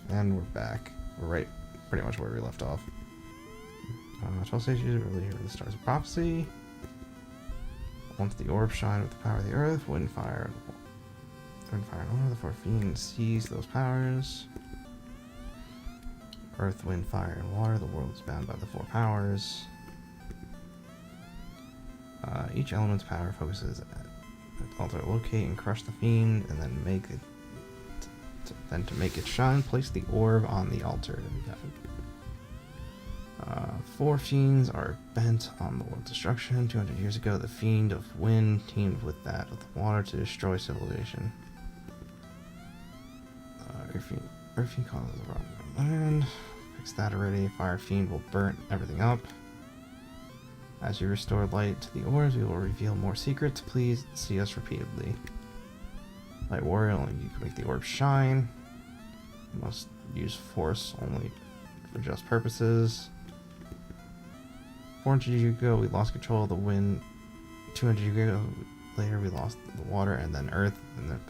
And we're back. We're right pretty much where we left off. 12 stages really here the stars of prophecy. Once the orb shine with the power of the earth, wind, fire, and water, the four fiends seize those powers. Earth, wind, fire, and water, the world is bound by the four powers. Each element's power focuses at altar, locate and crush the fiend, and then make it. Then to make it shine, place the orb on the altar. Four fiends are bent on the world's destruction. 200 years ago, the fiend of wind teamed with that of the water to destroy civilization. Earth fiend causes the wrong land. Fix that already. Fire fiend will burn everything up. As you restore light to the orbs, we will reveal more secrets. Please see us repeatedly. Light warrior, only you can make the orb shine. You must use force only for just purposes. 400 years ago, we lost control of the wind. 200 years ago, later, we lost the water, and then earth,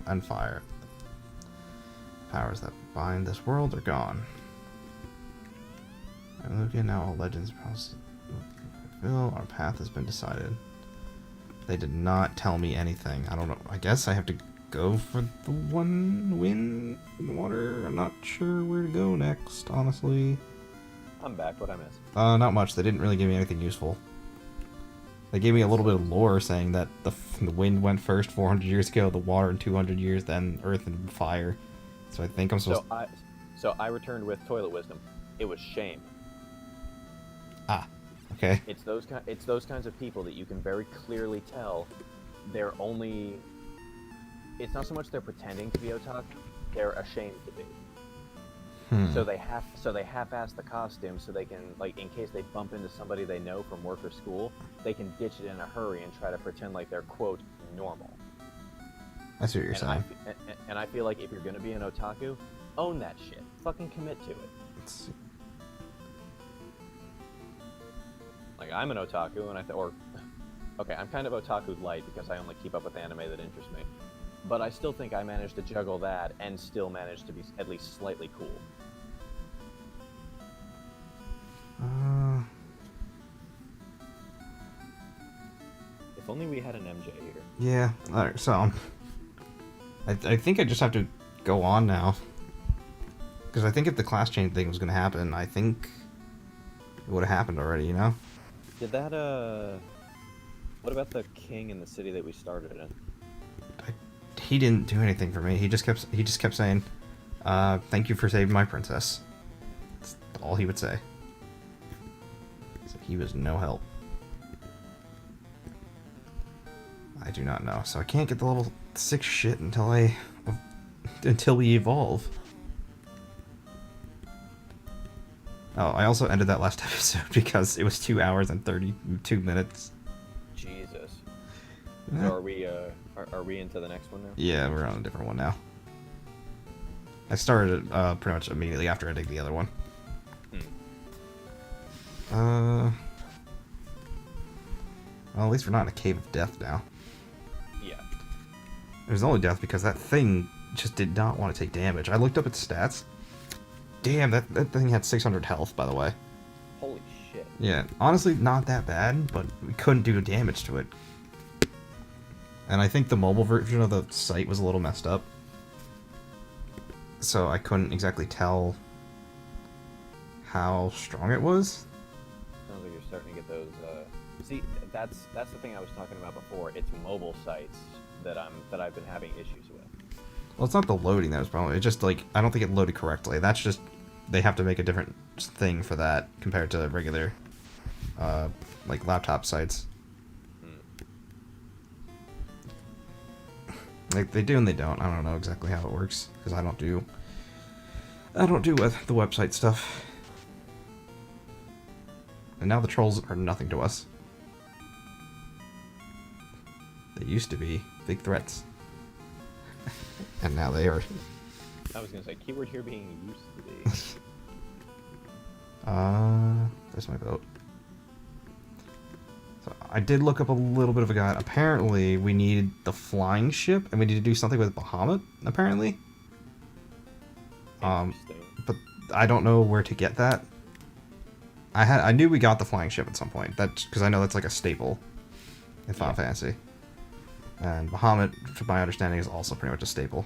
and fire. The powers that bind this world are gone. And look at now, all legends fulfill. Our path has been decided. They did not tell me anything. I don't know. I guess I have to go for the one wind water. I'm not sure where to go next, honestly. I'm back. What I missed? Not much. They didn't really give me anything useful. They gave me a little bit of lore saying that the wind went first 400 years ago, the water in 200 years, then earth and fire. So I think I'm supposed to... So I returned with toilet wisdom. It was shame. Ah, okay. It's those kinds of people that you can very clearly tell they're only... It's not so much they're pretending to be otaku, they're ashamed to be. So they half-ass the costume so they can, like, in case they bump into somebody they know from work or school, they can ditch it in a hurry and try to pretend like they're, quote, normal. I see what you're saying. And I feel like if you're gonna be an otaku, own that shit. Fucking commit to it. Let's see. Like, I'm an otaku, and okay, I'm kind of otaku light because I only keep up with anime that interests me. But I still think I managed to juggle that and still manage to be at least slightly cool. If only we had an MJ here. Yeah, alright, so... I think I just have to go on now. Because I think if the class change thing was going to happen, I think it would have happened already, you know? Did that, What about the king in the city that we started in? He didn't do anything for me. He just kept saying, thank you for saving my princess. That's all he would say. So he was no help. I do not know. So I can't get the level 6 shit until we evolve. Oh, I also ended that last episode because it was 2 hours and 32 minutes. Jesus. Yeah. So are we into the next one now? Yeah, we're on a different one now. I started pretty much immediately after ending the other one. Well, at least we're not in a cave of death now. Yeah. It was only death because that thing just did not want to take damage. I looked up its stats. Damn, that thing had 600 health, by the way. Holy shit. Yeah, honestly, not that bad, but we couldn't do damage to it. And I think the mobile version of the site was a little messed up. So I couldn't exactly tell how strong it was. Sounds like you're starting to get those, See, that's the thing I was talking about before. It's mobile sites that I've been having issues with. Well, it's not the loading that was probably. It's just, like, I don't think it loaded correctly. That's just... They have to make a different thing for that compared to regular, like, laptop sites. Like, they do and they don't. I don't know exactly how it works, because I don't do the website stuff. And now the trolls are nothing to us. They used to be big threats. And now they are. I was gonna say, keyword here being used to be. There's my boat. So I did look up a little bit of a guide. Apparently, we need the flying ship, and we need to do something with Bahamut, apparently. Interesting. But I don't know where to get that. I knew we got the flying ship at some point. That's because I know that's like a staple in Final Fantasy. And Bahamut, from my understanding, is also pretty much a staple.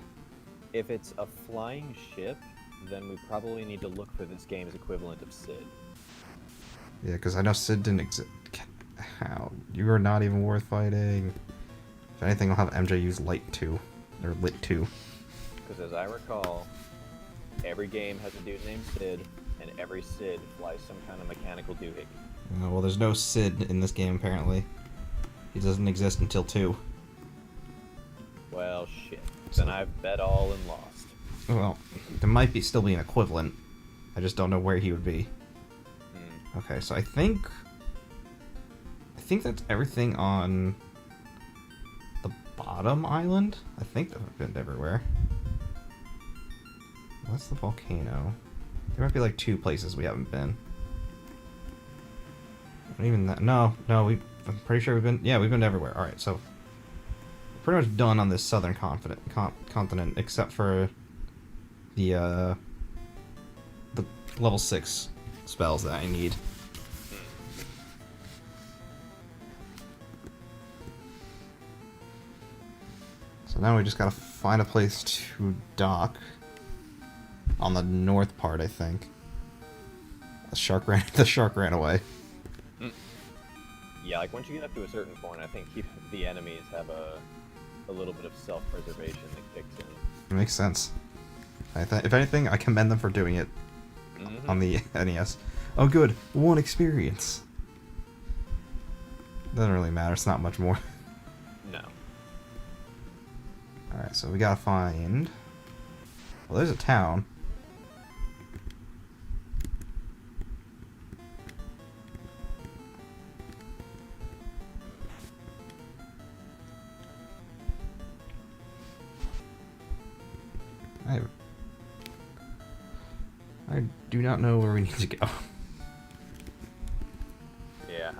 If it's a flying ship, then we probably need to look for this game's equivalent of Sid. Yeah, because I know Sid didn't exist. How? You are not even worth fighting. If anything, I'll have MJ use Light 2. Or Lit 2. Because as I recall, every game has a dude named Sid, and every Sid flies some kind of mechanical doohickey. Well, there's no Sid in this game, apparently. He doesn't exist until 2. Well, shit. Then I've bet all and lost. Well, there might still be an equivalent. I just don't know where he would be. Okay, so I think that's everything on the bottom island. I think that I've been everywhere. What's the volcano? There might be like 2 places we haven't been. Not even that. No, I'm pretty sure we've been. Yeah, we've been everywhere. All right, so we're pretty much done on this southern continent, except for the level 6 spells that I need. So now we just gotta find a place to dock on the north part, I think. The shark ran away. Yeah, like once you get up to a certain point, I think the enemies have a little bit of self-preservation that kicks in. It makes sense. If anything, I commend them for doing it on the NES. Oh, good. 1 experience. Doesn't really matter. It's not much more. No. Alright, so we gotta find... Well, there's a town. I do not know where we need to go. Yeah,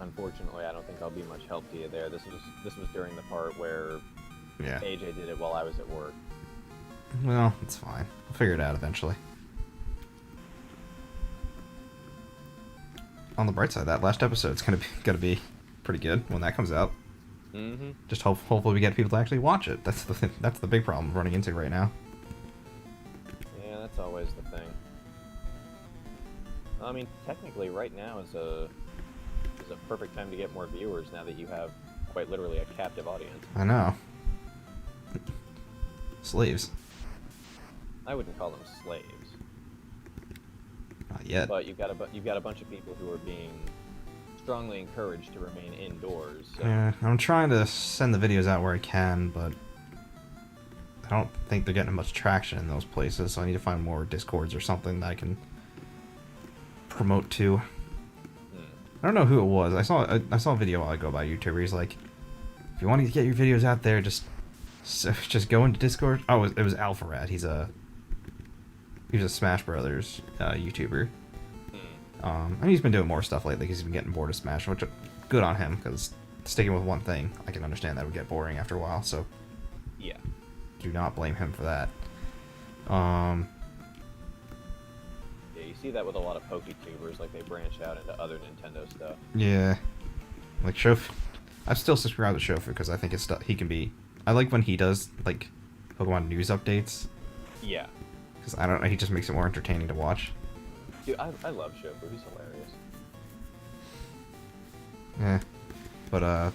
unfortunately, I don't think I'll be much help to you there. This was during the part where Yeah. AJ did it while I was at work. Well, it's fine. We'll figure it out eventually. On the bright side, that last episode's gonna be pretty good when that comes out. Just hopefully we get people to actually watch it. That's the big problem I'm running into right now. Yeah, that's always the thing. I mean, technically, right now is a perfect time to get more viewers now that you have quite literally a captive audience. I know. Slaves. I wouldn't call them slaves. Not yet. But you've got a bunch of people who are being strongly encouraged to remain indoors. So. Yeah, I'm trying to send the videos out where I can, but I don't think they're getting much traction in those places, so I need to find more Discords or something that I can promote to. I don't know who it was. I saw a video a while ago by a YouTuber. He's like, if you want to get your videos out there, just go into Discord. Oh, it was Alpharad. He's a Smash Brothers YouTuber. And he's been doing more stuff lately because he's been getting bored of Smash, which good on him, because sticking with one thing, I can understand that would get boring after a while, so Yeah. do not blame him for that. Yeah, you see that with a lot of PokeTubers, like they branch out into other Nintendo stuff. Yeah. Like Shofu. I still subscribe to Shofu because I think his stuff, he can be... I like when he does, like, Pokemon news updates. Yeah. Because, I don't know, he just makes it more entertaining to watch. Dude, I love Shofu. He's hilarious. Yeah. But,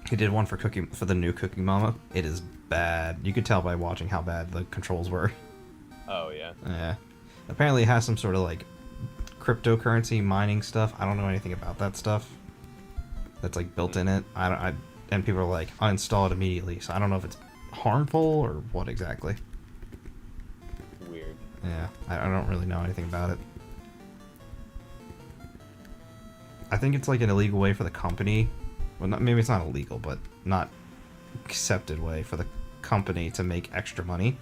he did one for the new Cookie Mama. It is bad. You could tell by watching how bad the controls were. Oh, yeah? Yeah. Apparently it has some sort of, like, cryptocurrency mining stuff. I don't know anything about that stuff. That's, like, built in it. And people are like, uninstall it immediately. So I don't know if it's harmful or what exactly. Weird. Yeah, I don't really know anything about it. I think it's like an illegal way for the company. Well, maybe it's not illegal, but not accepted way for the company to make extra money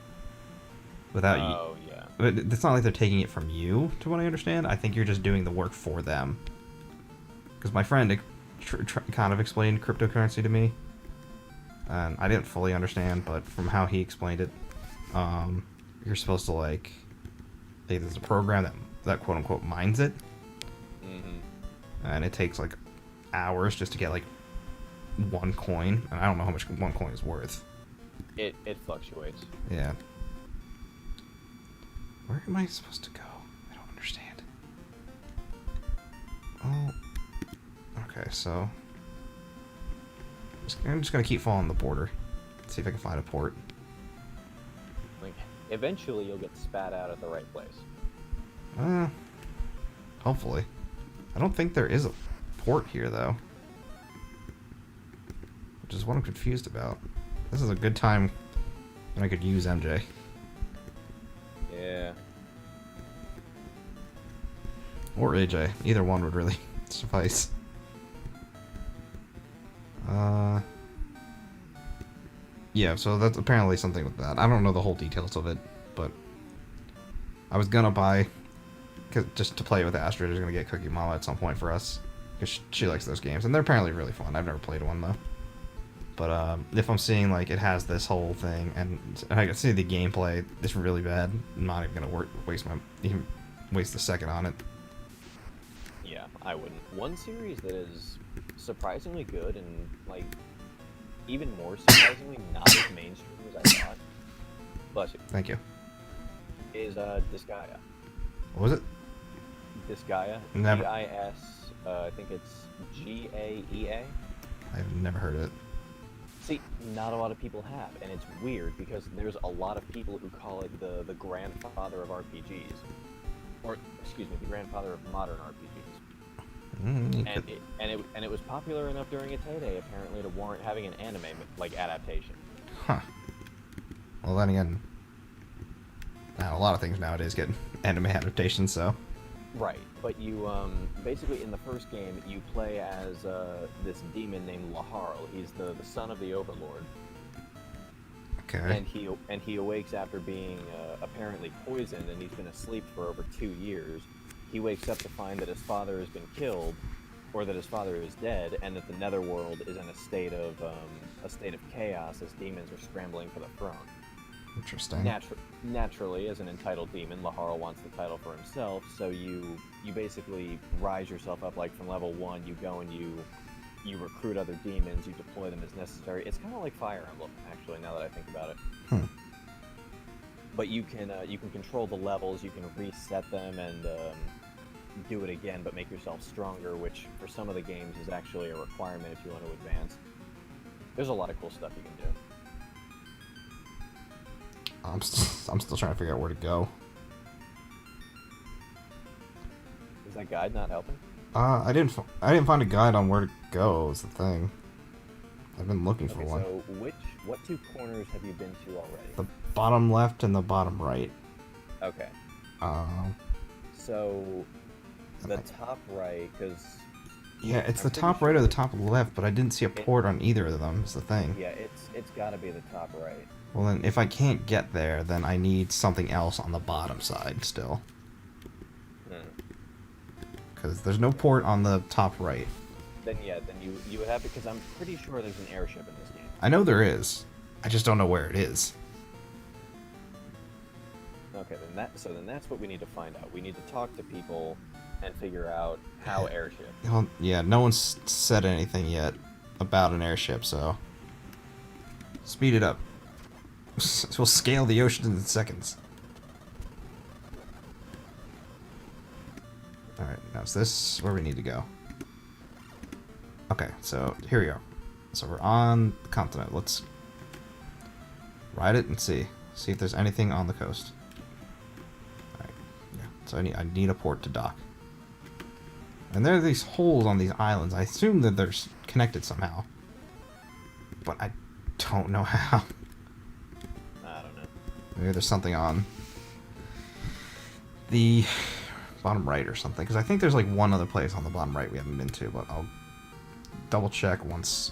without you. Oh, yeah. But it's not like they're taking it from you, to what I understand. I think you're just doing the work for them. Because my friend kind of explained cryptocurrency to me, and I didn't fully understand, but from how he explained it, you're supposed to like there's a program that quote unquote mines it, and it takes like hours just to get like 1 coin, and I don't know how much 1 coin is worth. It fluctuates. Yeah. Where am I supposed to go? I don't understand. Oh. Okay, so I'm just gonna keep following the border. See if I can find a port. Like, eventually you'll get spat out at the right place. Hopefully. I don't think there is a port here though, which is what I'm confused about. This is a good time when I could use MJ. Yeah. Or AJ. Either one would really suffice. Yeah, so that's apparently something with that. I don't know the whole details of it, but I was gonna buy, just to play with Astrid. I was gonna get Cookie Mama at some point for us, because she likes those games, and they're apparently really fun. I've never played one though. But if I'm seeing like it has this whole thing, and I can see the gameplay, it's really bad. I'm not even gonna waste a second on it. Yeah, I wouldn't. One series that is surprisingly good and like even more surprisingly not as mainstream as I thought. Bless you. Thank you. Is Disgaea. What was it? Disgaea. Never. G-I-S. I think it's G-A-E-A. I've never heard of it. See, not a lot of people have, and it's weird because there's a lot of people who call it the grandfather of RPGs, or excuse me, the grandfather of modern RPGs. And it was popular enough during its heyday, apparently, to warrant having an anime like adaptation. Huh. Well, then again, a lot of things nowadays get anime adaptations, so. Right, but you basically in the first game you play as this demon named Laharl. He's the son of the Overlord. Okay. And he awakes after being apparently poisoned, and he's been asleep for over 2 years. He wakes up to find that his father has been killed, or that his father is dead, and that the Netherworld is in a state of chaos as demons are scrambling for the throne. Interesting. Naturally, as an entitled demon, Laharl wants the title for himself, so you basically rise yourself up. Like from level 1, you go and you recruit other demons, you deploy them as necessary. It's kind of like Fire Emblem, actually, now that I think about it. But you can control the levels, you can reset them and do it again, but make yourself stronger, which for some of the games is actually a requirement if you want to advance. There's a lot of cool stuff you can do. I'm still trying to figure out where to go. Is that guide not helping? I didn't find a guide on where to go. Is the thing. I've been looking for one. So what 2 corners have you been to already? The bottom left and the bottom right. Okay. So the top right, because yeah, it's the top right or the top left, but I didn't see a port on either of them. Is the thing. Yeah, it's got to be the top right. Well, then if I can't get there, then I need something else on the bottom side still. Because there's no port on the top right. Then you would have, because I'm pretty sure there's an airship in this game. I know there is. I just don't know where it is. Okay, then that's what we need to find out. We need to talk to people and figure out how airship. Well, yeah, no one's said anything yet about an airship, so speed it up. We'll scale the ocean in seconds. Alright, now is this where we need to go? Okay, so here we go. So we're on the continent. Let's ride it and see. See if there's anything on the coast. Alright, yeah. So I need a port to dock. And there are these holes on these islands. I assume that they're connected somehow. But I don't know how. I don't know. Maybe there's something on the bottom right or something. Because I think there's like one other place on the bottom right we haven't been to. But I'll double check once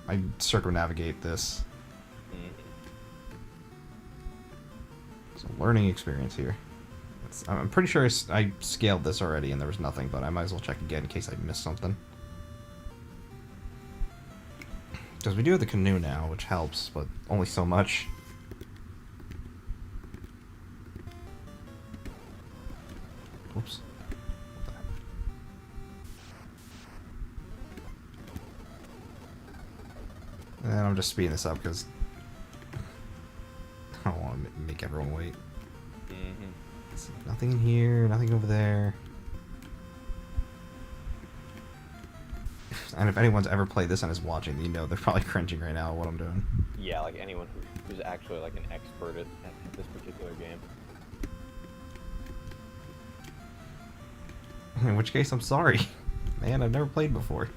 I circumnavigate this. It's a learning experience here. I'm pretty sure I scaled this already and there was nothing, but I might as well check again in case I missed something. Because we do have the canoe now, which helps, but only so much. Whoops. And I'm just speeding this up because I don't want to make everyone wait. Nothing in here, nothing over there. And if anyone's ever played this and is watching, you know they're probably cringing right now at what I'm doing. Yeah, like anyone who's actually like an expert at this particular game. In which case, I'm sorry. Man, I've never played before.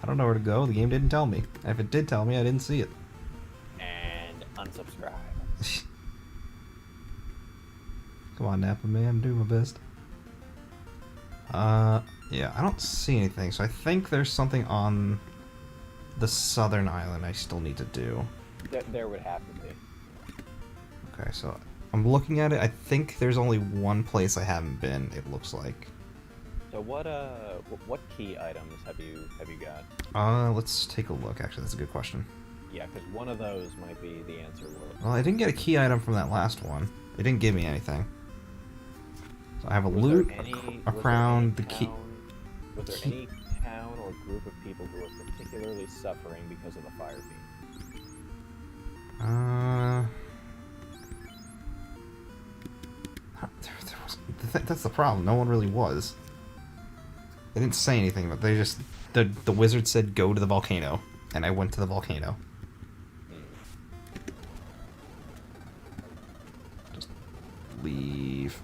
I don't know where to go, the game didn't tell me. And if it did tell me, I didn't see it. And unsubscribe. Come on, Napa Man, I'm doing my best. Yeah, I don't see anything, so I think there's something on the southern island I still need to do. There would have to be. Okay, so I'm looking at it. I think there's only one place I haven't been, it looks like. So what key items have you got? Let's take a look. Actually, that's a good question. Yeah, because one of those might be the answer. Well, I didn't get a key item from that last one. It didn't give me anything. So I have a loot, a crown, the key. Was there any town or group of people who are particularly suffering because of the fire fiend? That's the problem. No one really was. They didn't say anything, but they just the wizard said go to the volcano, and I went to the volcano. Just leave.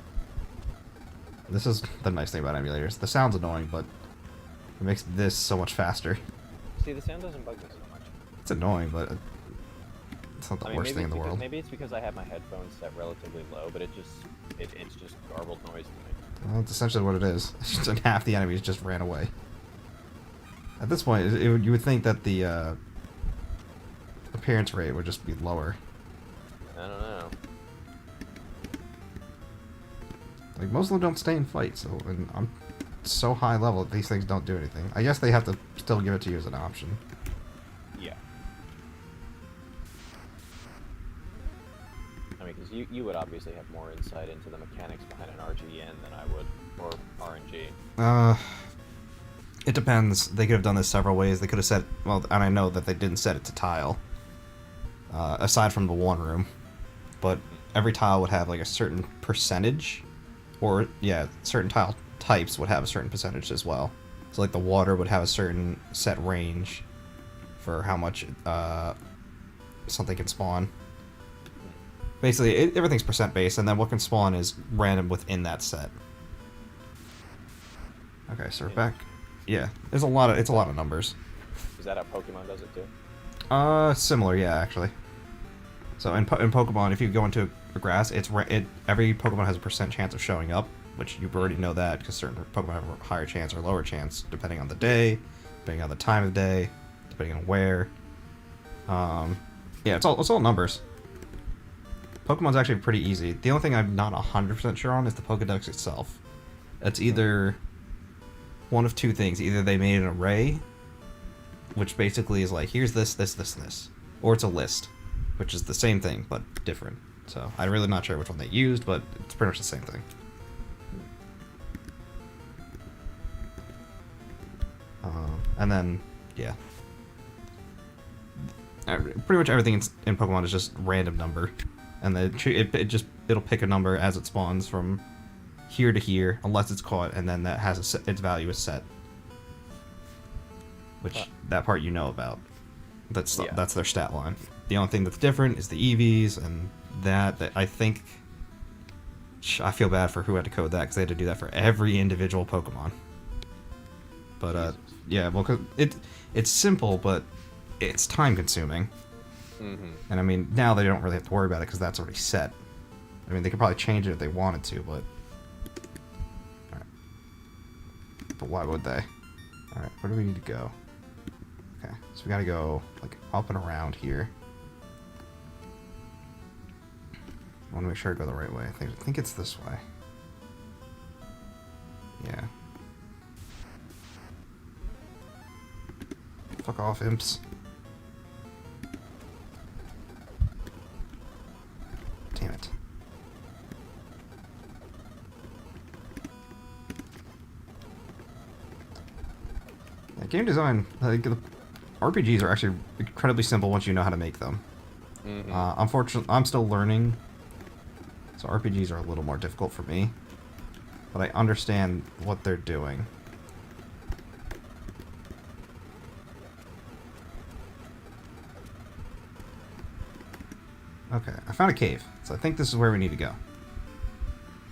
This is the nice thing about emulators. The sound's annoying, but it makes this so much faster. See, the sound doesn't bug me so much. It's annoying, but it's not the worst thing in the world. Maybe it's because I have my headphones set relatively low, but it's just garbled noise to me. Well, that's essentially what it is. It's just like half the enemies just ran away. At this point, you would think that the appearance rate would just be lower. I don't know. Like, most of them don't stay in fight, so and I'm so high level that these things don't do anything. I guess they have to still give it to you as an option. Yeah. I mean, because you would obviously have more insight into the mechanics behind an RGN than I would, or RNG. It depends. They could have done this several ways. They could have set, well, and I know that they didn't set it to tile, aside from the one room, but every tile would have like a certain percentage, or yeah, certain tile types would have a certain percentage as well. So like the water would have a certain set range for how much something can spawn. Basically, everything's percent based, and then what can spawn is random within that set. Okay, so we're back. Yeah, it's a lot of numbers. Is that how Pokemon does it too? Similar, yeah, actually. So in Pokemon, if you go into a grass, every Pokemon has a percent chance of showing up, which you already know that because certain Pokemon have a higher chance or lower chance depending on the day, depending on the time of day, depending on where. Yeah, it's all numbers. Pokemon's actually pretty easy. The only thing I'm not 100% sure on is the Pokedex itself. It's either one of two things. Either they made an array, which basically is like, here's this, this, this, and this. Or it's a list, which is the same thing, but different. So, I'm really not sure which one they used, but it's pretty much the same thing. And then, yeah. Pretty much everything in Pokemon is just random number. And then it'll pick a number as it spawns from here to here, unless it's caught, and then that has its value is set. Which, that part you know about. That's their stat line. The only thing that's different is the EVs, and that I think... I feel bad for who had to code that, because they had to do that for every individual Pokemon. But, yeah, well, 'cause it's simple, but it's time-consuming. Mm-hmm. And I mean, now they don't really have to worry about it because that's already set. I mean, they could probably change it if they wanted to, but... Alright. But why would they? Alright, where do we need to go? Okay, so we gotta go, like, up and around here. I want to make sure I go the right way. I think it's this way. Yeah. Fuck off, imps. Damn it. Game design, like, the RPGs are actually incredibly simple once you know how to make them. Unfortunately, I'm still learning, so RPGs are a little more difficult for me. But I understand what they're doing. Okay, I found a cave, so I think this is where we need to go.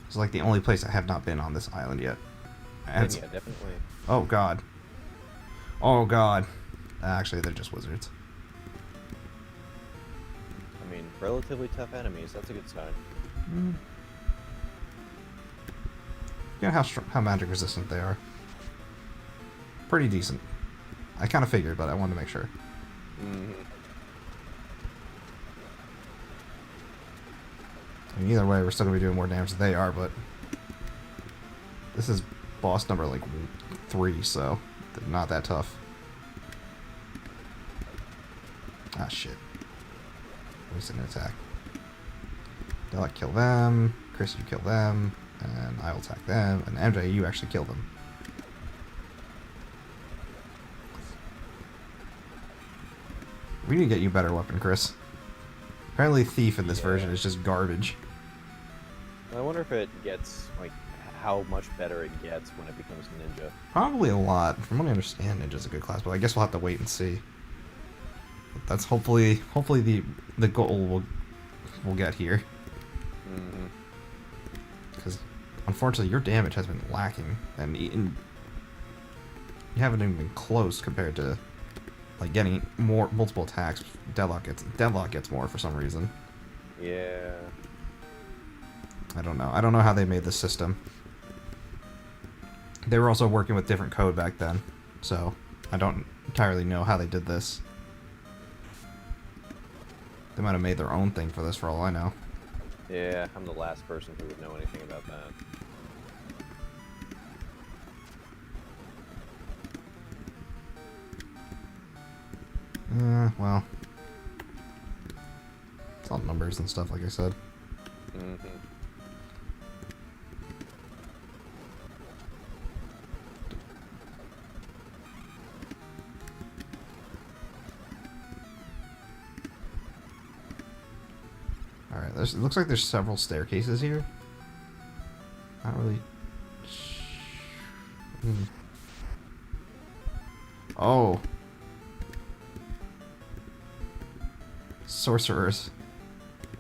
It's like the only place I have not been on this island yet. Yeah, definitely. Oh god. Oh god. Actually, they're just wizards. I mean, relatively tough enemies. That's a good sign. You know how magic resistant they are. Pretty decent. I kind of figured, but I wanted to make sure. I mean, either way, we're still going to be doing more damage than they are, but... This is boss number, like, 3, so... They're not that tough. Ah, shit. Wasted an attack. Delak, kill them. Chris, you kill them. And I will attack them. And MJ, you actually kill them. We need to get you a better weapon, Chris. Apparently Thief in this version is just garbage. I wonder if it gets, like, how much better it gets when it becomes Ninja. Probably a lot. From what I understand, Ninja's a good class, but I guess we'll have to wait and see. But that's hopefully the goal we'll get here. Because unfortunately your damage has been lacking, and you haven't even been close compared to like getting multiple attacks. Deadlock gets more for some reason. Yeah. I don't know how they made this system. They were also working with different code back then, so I don't entirely know how they did this. They might have made their own thing for this, for all I know. Yeah, I'm the last person who would know anything about that. Well, it's all numbers and stuff, like I said. Alright, it looks like there's several staircases here. Not really... Oh. Sorcerers.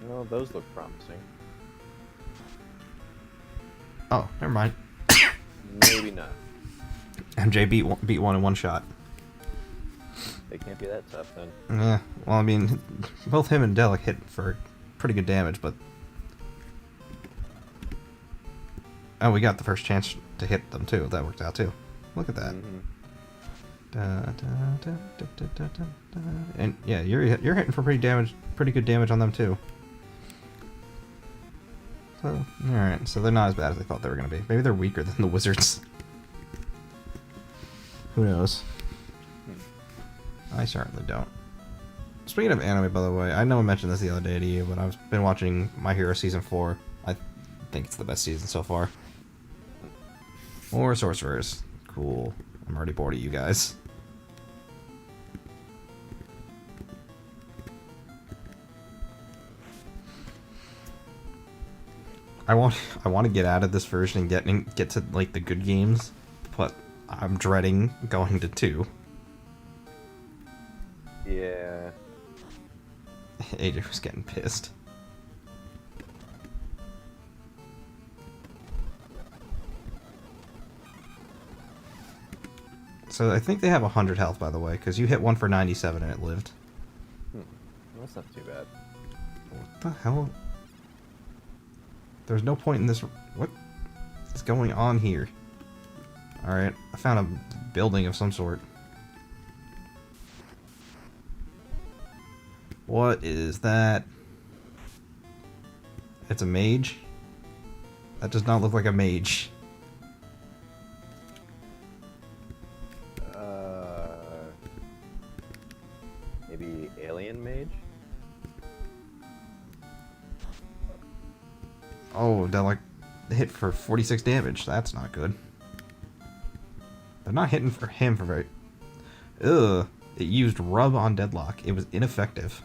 Well, those look promising. Oh, never mind. Maybe not. MJ beat one in one shot. They can't be that tough then. Yeah, well, I mean, both him and Delak hit for pretty good damage, but... Oh, we got the first chance to hit them, too. That worked out, too. Look at that. And, yeah, you're hitting for pretty good damage on them, too. So, alright, so they're not as bad as I thought they were going to be. Maybe they're weaker than the wizards. Who knows? I certainly don't. Speaking of anime, by the way, I know I mentioned this the other day to you, but I've been watching My Hero Season 4. I think it's the best season so far. More sorcerers. Cool. I'm already bored of you guys. I want to get out of this version and get to like the good games, but I'm dreading going to 2. Yeah. AJ was getting pissed. So I think they have 100 health, by the way, because you hit one for 97 and it lived. That's not too bad. What the hell? There's no point in this. What is going on here? Alright, I found a building of some sort. What is that? It's a mage? That does not look like a mage. Maybe alien mage? Oh, that like hit for 46 damage. That's not good. They're not hitting for him for very... Ugh. It used rub on deadlock. It was ineffective.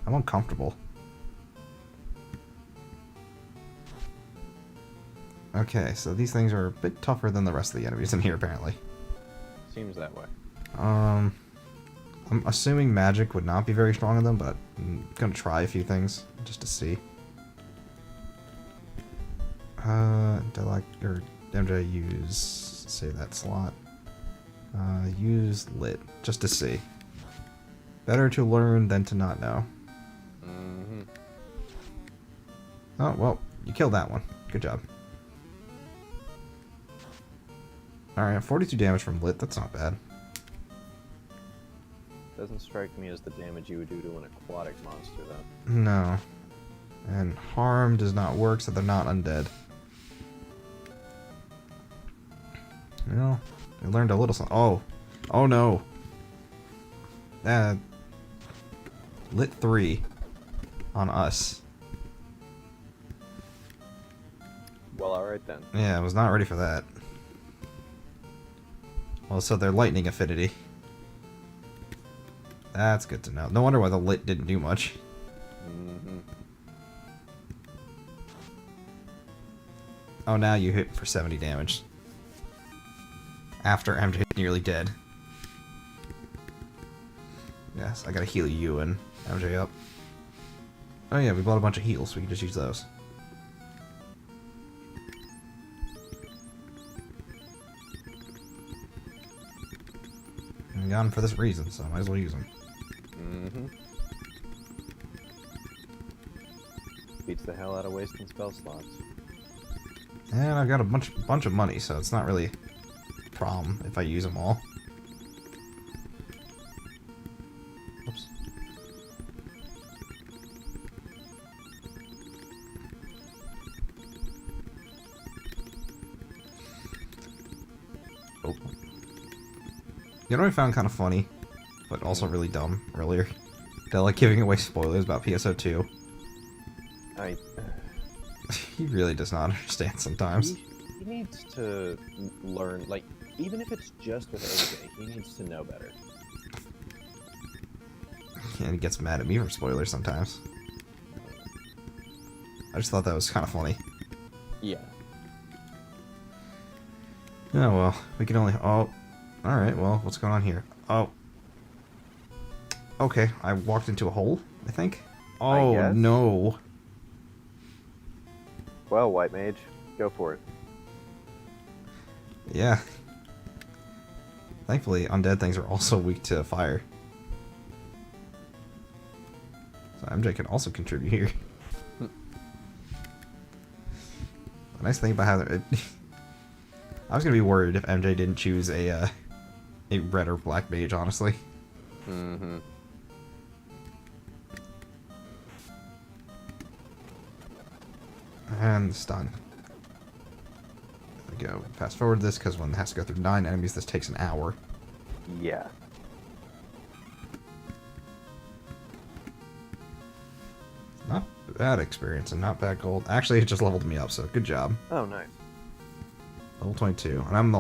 I'm uncomfortable. Okay, so these things are a bit tougher than the rest of the enemies in here, apparently. Seems that way. I'm assuming magic would not be very strong on them, but I'm gonna try a few things just to see. Deadlock or MJ use say that slot. Use lit just to see. Better to learn than to not know. Mm-hmm. Oh well, you killed that one. Good job. Alright, 42 damage from lit. That's not bad. Doesn't strike me as the damage you would do to an aquatic monster, though. No. And harm does not work, so they're not undead. Well, I learned a little something. Oh. Oh no. Lit 3 on us. Well, alright then. Yeah, I was not ready for that. Well, so they're lightning affinity. That's good to know. No wonder why the lit didn't do much. Mm-hmm. Oh, now you hit for 70 damage. After MJ nearly dead. Yes, I gotta heal you and MJ up. Oh yeah, we bought a bunch of heals, so we can just use those. And we got them for this reason, so I might as well use them. Mm-hmm. Beats the hell out of wasting spell slots. And I've got a bunch of money, so it's not really a problem if I use them all. Oops. Oh. You know what I found kind of funny, but also really dumb earlier? They're like giving away spoilers about PSO2. He really does not understand sometimes. He needs to learn, like, even if it's just with AJ, he needs to know better. And he gets mad at me for spoilers sometimes. I just thought that was kind of funny. Yeah. Oh well, we can only... Oh, alright, well, what's going on here? Oh. Okay, I walked into a hole, I think? Oh, guess. no. Well, White Mage, go for it. Yeah. Thankfully, undead things are also weak to fire. So MJ can also contribute here. The nice thing about how... I was gonna be worried if MJ didn't choose a red or black mage, honestly. Mm-hmm. And stun. There we go. Fast forward this, because when it has to go through 9 enemies, this takes an hour. Yeah. Not bad experience and not bad gold. Actually, it just leveled me up, so good job. Oh, nice. Level 22, and I'm the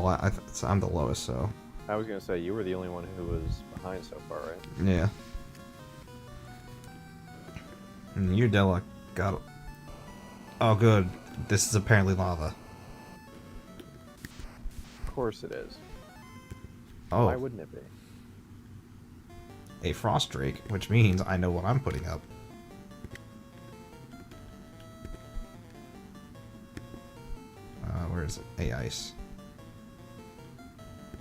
I'm the lowest, so I was gonna say, you were the only one who was behind so far, right? yeah. And you, Della, got it. Oh, good. This is apparently lava. Of course it is. Oh, Why wouldn't it be? a frost drake, which means I know what I'm putting up. Where is it? A ice.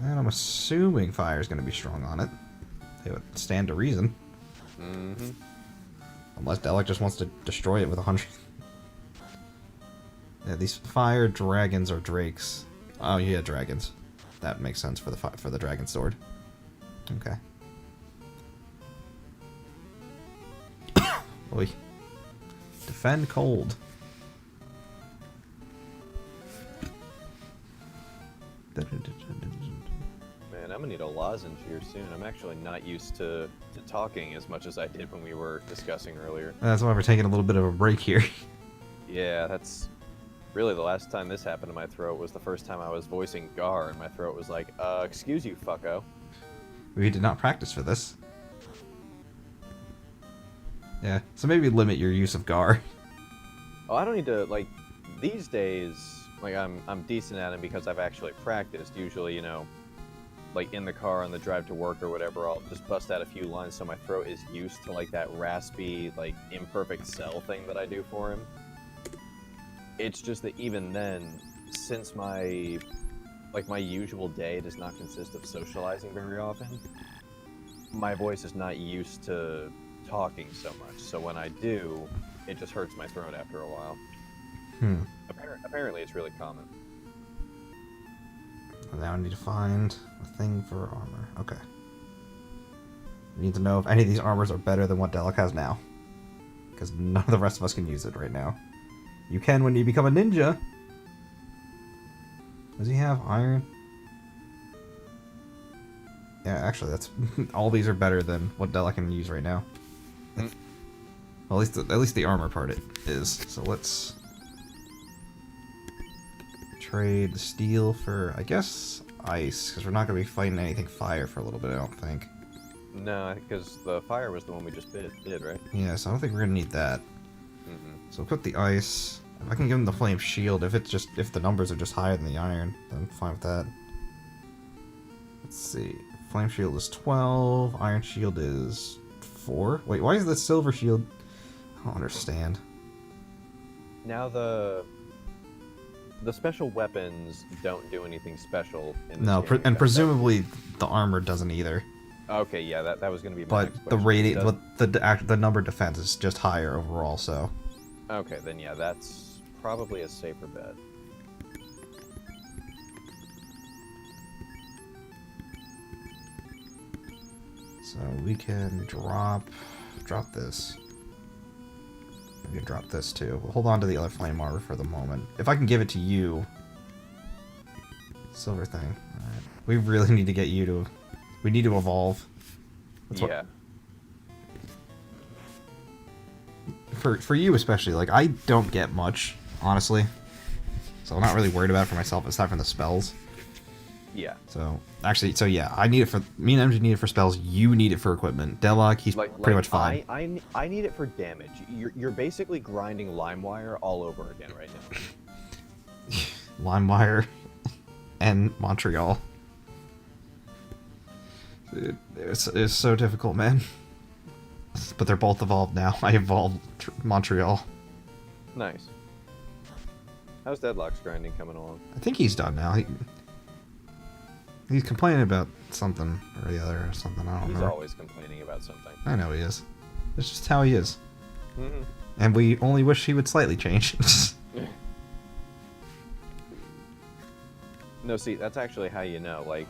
And I'm assuming fire is going to be strong on it. They would stand to reason. Mm-hmm. Unless Delic just wants to destroy it with 100. Yeah, these fire dragons or drakes. Oh yeah, dragons. That makes sense for the dragon sword. Okay. Oi. Defend cold. Man, I'm gonna need a lozenge here soon. I'm actually not used to talking as much as I did when we were discussing earlier. That's why we're taking a little bit of a break here. Yeah, that's really the last time this happened to my throat was the first time I was voicing Gar, and my throat was like, excuse you, fucko. We did not practice for this. Yeah, so maybe limit your use of Gar. Oh, I don't need to, like, these days, like, I'm decent at it because I've actually practiced. Usually, you know, like, in the car on the drive to work or whatever, I'll just bust out a few lines so my throat is used to, like, that raspy, like, imperfect cell thing that I do for him. It's just that even then, since my usual day does not consist of socializing very often, my voice is not used to talking so much. So when I do, it just hurts my throat after a while. Apparently, it's really common. Now I need to find a thing for armor. Okay. We need to know if any of these armors are better than what Delok has now. Because none of the rest of us can use it right now. You can when you become a ninja. Does he have iron? Yeah, actually, that's all these are better than what Delok can use right now. Well, at least the armor part it is. So let's trade the steel for, I guess, ice, because we're not going to be fighting anything fire for a little bit, I don't think. No, because the fire was the one we just did, right? Yeah, so I don't think we're going to need that. So we'll put the ice. If I can give him the flame shield, if the numbers are just higher than the iron, then I'm fine with that. Let's see. Flame shield is 12. Iron shield is 4. Wait, why is the silver shield? I don't understand. Now the special weapons don't do anything special in this No, game. and presumably the armor doesn't either. Okay, yeah, that was going to be my But next the question. radiant, the number of defense is just higher overall. So. Okay, then yeah, that's probably a safer bet. So we can drop this. We can drop this too. We'll hold on to the other flame armor for the moment. If I can give it to you. Silver thing. Alright. We really need to get you to... We need to evolve. Yeah. For you especially, like, I don't get much, honestly. So I'm not really worried about it for myself, aside from the spells. Yeah. So, actually, yeah, I need it for... Me and MJ need it for spells, you need it for equipment. Delok, he's pretty much fine. I need it for damage. You're basically grinding LimeWire all over again right now. LimeWire and Montreal. Dude, it's so difficult, man. But they're both evolved now. I evolved Montreal. Nice. How's Deadlock's grinding coming along? I think he's done now. He's complaining about something or the other or something. I don't know. He's always complaining about something. I know he is. It's just how he is. Mm-hmm. And we only wish he would slightly change. No, see, that's actually how you know. Like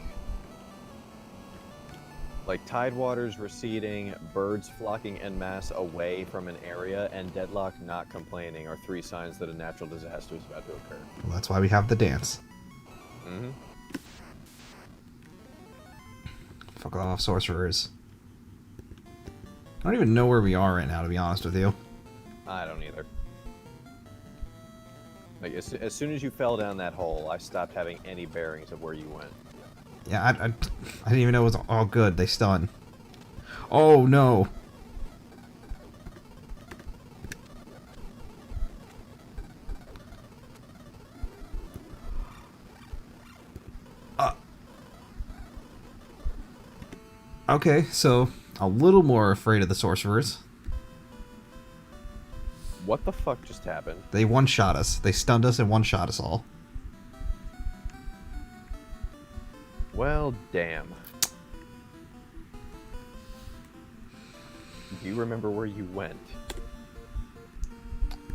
tidewaters receding, birds flocking en masse away from an area, and Deadlock not complaining are 3 signs that a natural disaster is about to occur. Well, that's why we have the dance. Mm-hmm. Fuck off, sorcerers. I don't even know where we are right now, to be honest with you. I don't either. Like, as soon as you fell down that hole, I stopped having any bearings of where you went. Yeah, I didn't even know it was all good. They stun. Oh, no. Okay, so a little more afraid of the sorcerers. What the fuck just happened? They one-shot us. They stunned us and one-shot us all. Well, damn. Do you remember where you went?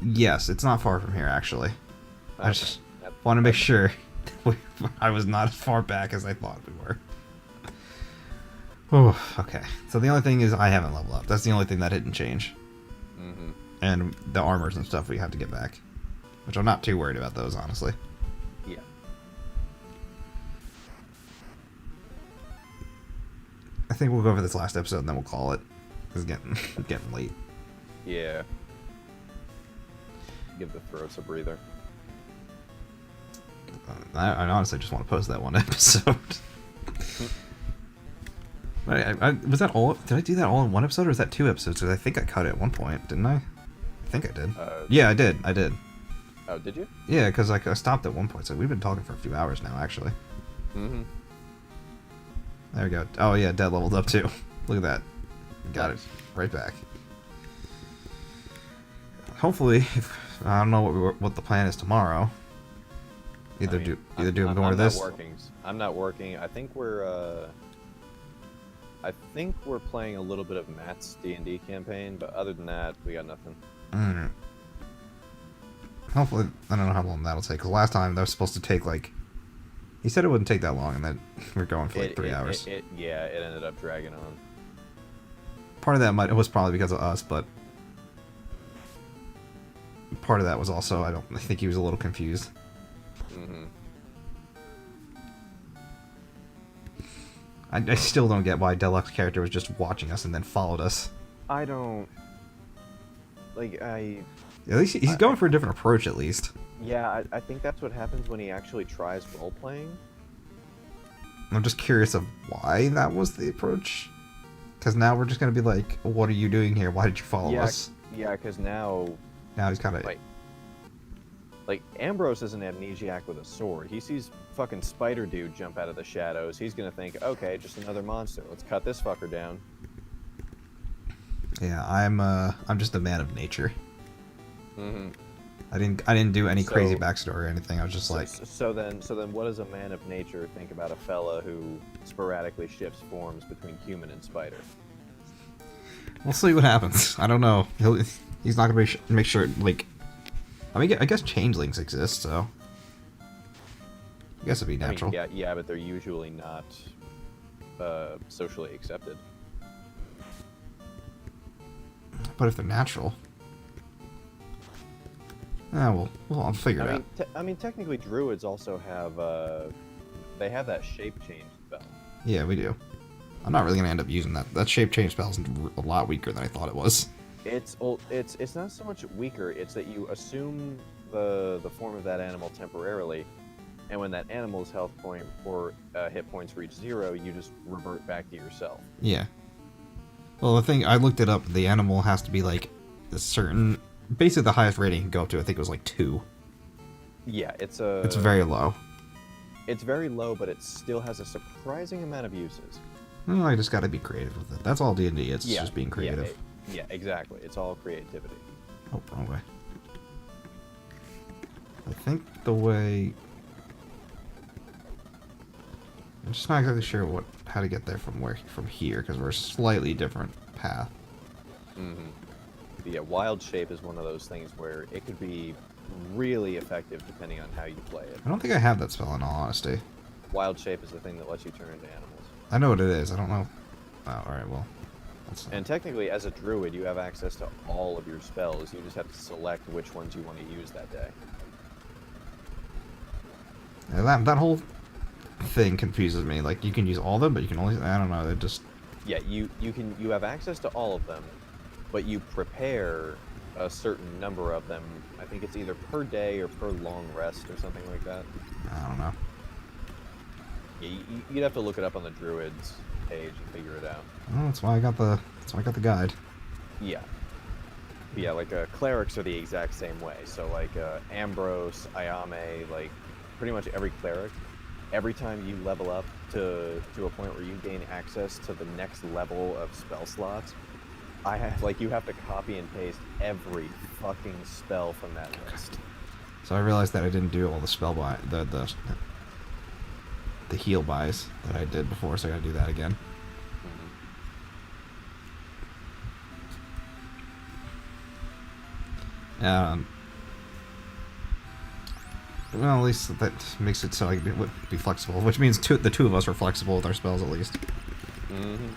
Yes, it's not far from here, actually. Okay. I just want to make sure I was not as far back as I thought we were. Oh, okay. So the only thing is I haven't leveled up. That's the only thing that didn't change. Mm-hmm. And the armors and stuff we have to get back. Which I'm not too worried about those, honestly. Yeah. I think we'll go over this last episode and then we'll call it. It's getting late. Yeah. Give the throats a breather. I honestly just want to post that one episode. Was that all? Did I do that all in one episode, or was that 2 episodes? Because I think I cut it at one point, didn't I? I think I did. Yeah, I did. Oh, did you? Yeah, because like I stopped at one point, so we've been talking for a few hours now, actually. Mm-hmm. There we go. Oh yeah, Dead leveled up too. Look at that. Got Nice. it. Right back. Hopefully, I don't know what the plan is tomorrow. Either do more of this. I'm not working. I think we're playing a little bit of Matt's D&D campaign, but other than that, we got nothing. Mm. Hopefully, I don't know how long that'll take. Because last time that was supposed to take like, he said it wouldn't take that long, and then we're going for like 3 hours. It ended up dragging on. Part of that was probably because of us, but part of that was also I think he was a little confused. Mm-hmm. I still don't get why Deluxe character was just watching us and then followed us. I don't like At least he's going for a different approach, at least. Yeah, I think that's what happens when he actually tries role playing. I'm just curious of why that was the approach. Because now we're just gonna be like, what are you doing here? Why did you follow us? Yeah, because now He's kind of like Ambrose is an amnesiac with a sword. He sees fucking Spider Dude jump out of the shadows. He's gonna think, okay, just another monster. Let's cut this fucker down. Yeah, I'm just a man of nature. Mm-hmm. I didn't do any crazy backstory or anything. I was just so then what does a man of nature think about a fella who sporadically shifts forms between human and spider? We'll see what happens. I don't know. He's not gonna make sure like. I mean, I guess changelings exist, so I guess it'd be natural. I mean, yeah, but they're usually not socially accepted. But if they're natural, well, I'll figure it out. I mean, technically, druids also have they have that shape change spell. Yeah, we do. I'm not really gonna end up using that. That shape change spell is a lot weaker than I thought it was. It's not so much weaker. It's that you assume the form of that animal temporarily, and when that animal's health point or hit points reach 0, you just revert back to yourself. Yeah. Well, the thing I looked it up. The animal has to be like a certain. Basically, the highest rating you can go up to, I think it was like 2. Yeah, it's very low. It's very low, but it still has a surprising amount of uses. Well, I just got to be creative with it. That's all D&D. It's just being creative. Yeah, exactly. It's all creativity. Oh, wrong way. I think the way. I'm just not exactly sure how to get there from here because we're a slightly different path. Mm-hmm. Yeah, wild shape is one of those things where it could be really effective depending on how you play it. I don't think I have that spell in all honesty. Wild shape is the thing that lets you turn into animals. I know what it is. I don't know. Oh, alright, well. And technically, as a druid, you have access to all of your spells. You just have to select which ones you want to use that day. Yeah, that whole thing confuses me. Like, you can use all of them, but you can only... I don't know, they just... Yeah, you have access to all of them, but you prepare a certain number of them. I think it's either per day or per long rest or something like that. I don't know. Yeah, you'd have to look it up on the druids page and figure it out. Well, that's why I got the guide. Yeah. Yeah, like clerics are the exact same way. So like Ambrose, Ayame, like pretty much every cleric, every time you level up to a point where you gain access to the next level of spell slots, you have to copy and paste every fucking spell from that list. So I realized that I didn't do all the spell the heal buys that I did before, so I gotta do that again. Mm-hmm. Well, at least that makes it so I can be flexible, which means the two of us are flexible with our spells at least. Mm-hmm.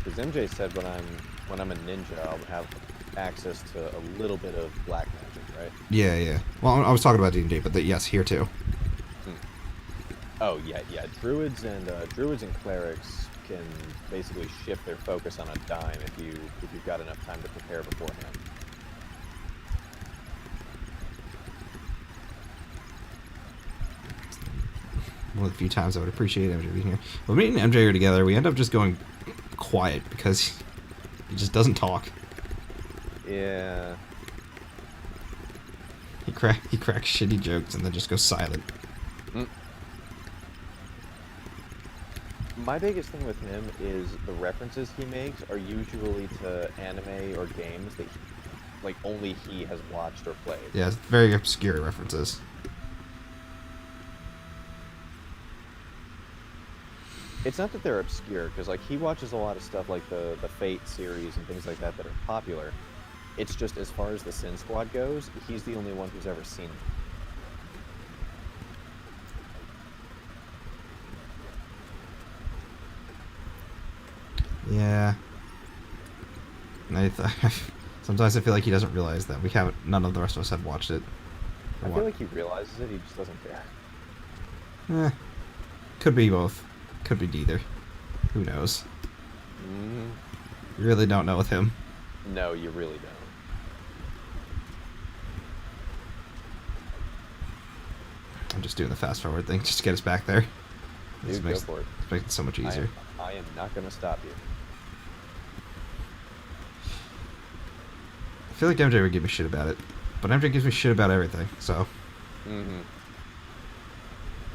Because MJ said when I'm a ninja, I'll have access to a little bit of black magic, right? Yeah. Well, I was talking about D&D, but yes, here too. Oh yeah. Druids and clerics can basically shift their focus on a dime if you've got enough time to prepare beforehand. one of the few times I would appreciate MJ being here. When me and MJ are together, we end up just going quiet because he just doesn't talk. Yeah. He cracks shitty jokes and then just goes silent. Mm. My biggest thing with him is the references he makes are usually to anime or games that like only he has watched or played. Yeah, it's very obscure references. It's not that they're obscure, because like he watches a lot of stuff like the Fate series and things like that that are popular. It's just as far as the Sin Squad goes, he's the only one who's ever seen them. Yeah. Sometimes I feel like he doesn't realize that none of the rest of us have watched it. I feel like he realizes it, he just doesn't care. Could be both. Could be neither. Who knows? Mm. You really don't know with him. No, you really don't. I'm just doing the fast forward thing just to get us back there. Dude, go for it. This makes it so much easier. I am not going to stop you. I feel like MJ would give me shit about it, but MJ gives me shit about everything, so. Mm-hmm.